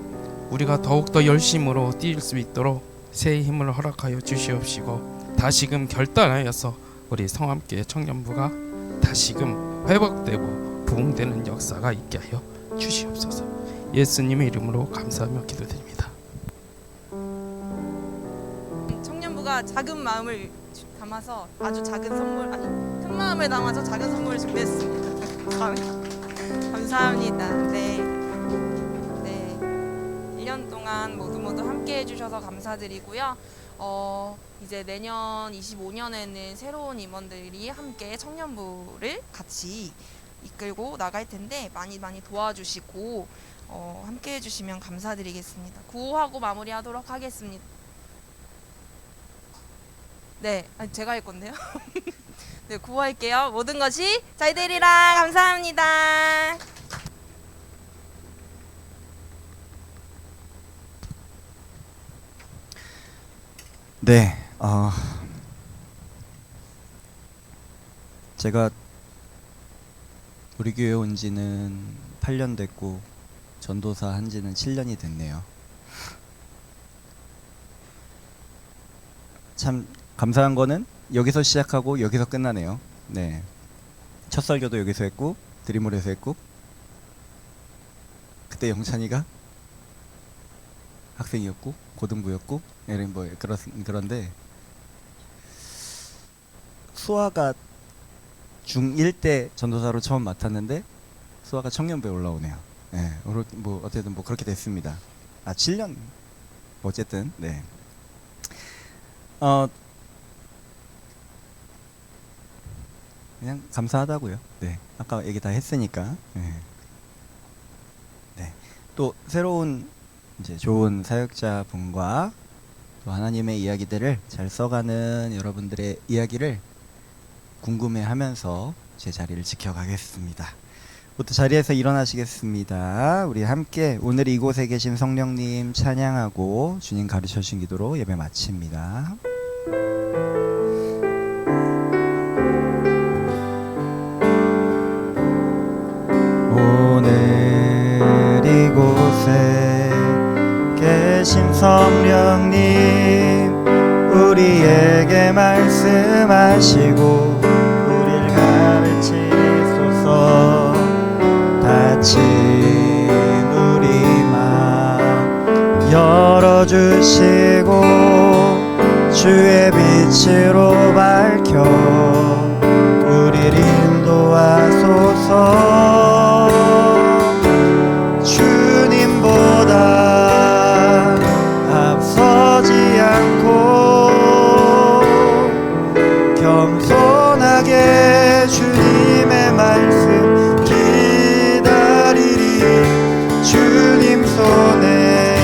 우리가 더욱더 열심으로 뛸 수 있도록 새 힘을 허락하여 주시옵시고 다시금 결단하여서 우리 성함교회 청년부가 다시금 회복되고 부흥되는 역사가 있게 하여 주시옵소서. 예수님의 이름으로 감사하며 기도드립니다. 청년부가 작은 마음을 담아서 아주 작은 선물, 아니 큰 마음을 담아서 작은 선물을 준비했습니다. 감사합니다. 네. 1년 동안 모두 함께 해주셔서 감사드리고요. 이제 내년 25년에는 새로운 임원들이 함께 청년부를 같이 이끌고 나갈 텐데 많이 도와주시고 함께 해주시면 감사드리겠습니다. 구호하고 마무리하도록 하겠습니다. 네, 제가 할 건데요. 네, 구호할게요. 모든 것이 잘 되리라. 감사합니다. 네, 제가 우리 교회 온 지는 8년 됐고 전도사 한 지는 7년이 됐네요. 참 감사한 거는 여기서 시작하고 여기서 끝나네요. 네, 첫 설교도 여기서 했고 드림몰에서 했고 그때 영찬이가 학생이었고 고등부였고 이런 뭐 그런데 수아가 중1 때 전도사로 처음 맡았는데 수아가 청년부에 올라오네요. 네, 뭐 어쨌든 뭐 그렇게 됐습니다. 7년 어쨌든 네. 그냥 감사하다고요. 네, 아까 얘기 다 했으니까. 네. 네. 또 새로운 이제 좋은 사역자 분과 또 하나님의 이야기들을 잘 써가는 여러분들의 이야기를 궁금해하면서 제 자리를 지켜가겠습니다. 부터 자리에서 일어나시겠습니다. 우리 함께 오늘 이곳에 계신 성령님 찬양하고 주님 가르쳐 주신 기도로 예배 마칩니다. 오늘 이곳에 계신 성령님 우리에게 말씀하시고 우리를 가르치소서. 다친 우리 맘 열어주시고 주의 빛으로 밝혀 우리를 인도하소서. 주님보다 앞서지 않고 겸손하게 주님의 말씀 기다리리. 주님 손에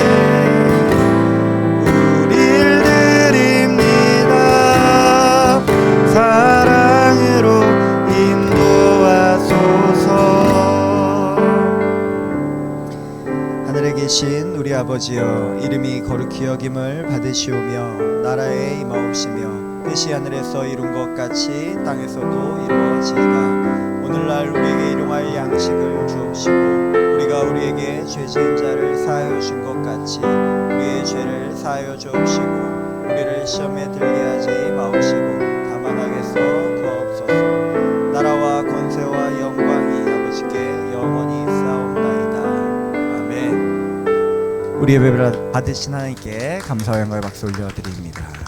우릴 드립니다. 사랑으로 인도하소서. 하늘에 계신 우리 아버지여, 이름이 거룩히 여김을 받으시오며 나라에 임하옵시며 뜻이 하늘에서 이룬 것 같이 땅에서도 이루어지이다. 오늘날 우리에게 일용할 양식을 주옵시고 우리가 우리에게 죄지은 자를 사하여 준 것 같이 우리의 죄를 사하여 주옵시고 우리를 시험에 들게 하지 마옵시고 다만 악에서 구하옵소서. 나라와 권세와 영광이 아버지께 영원히 있사옵나이다. 아멘. 우리 예배를 받으신 하나님께 감사와 영광의 박수 올려드립니다.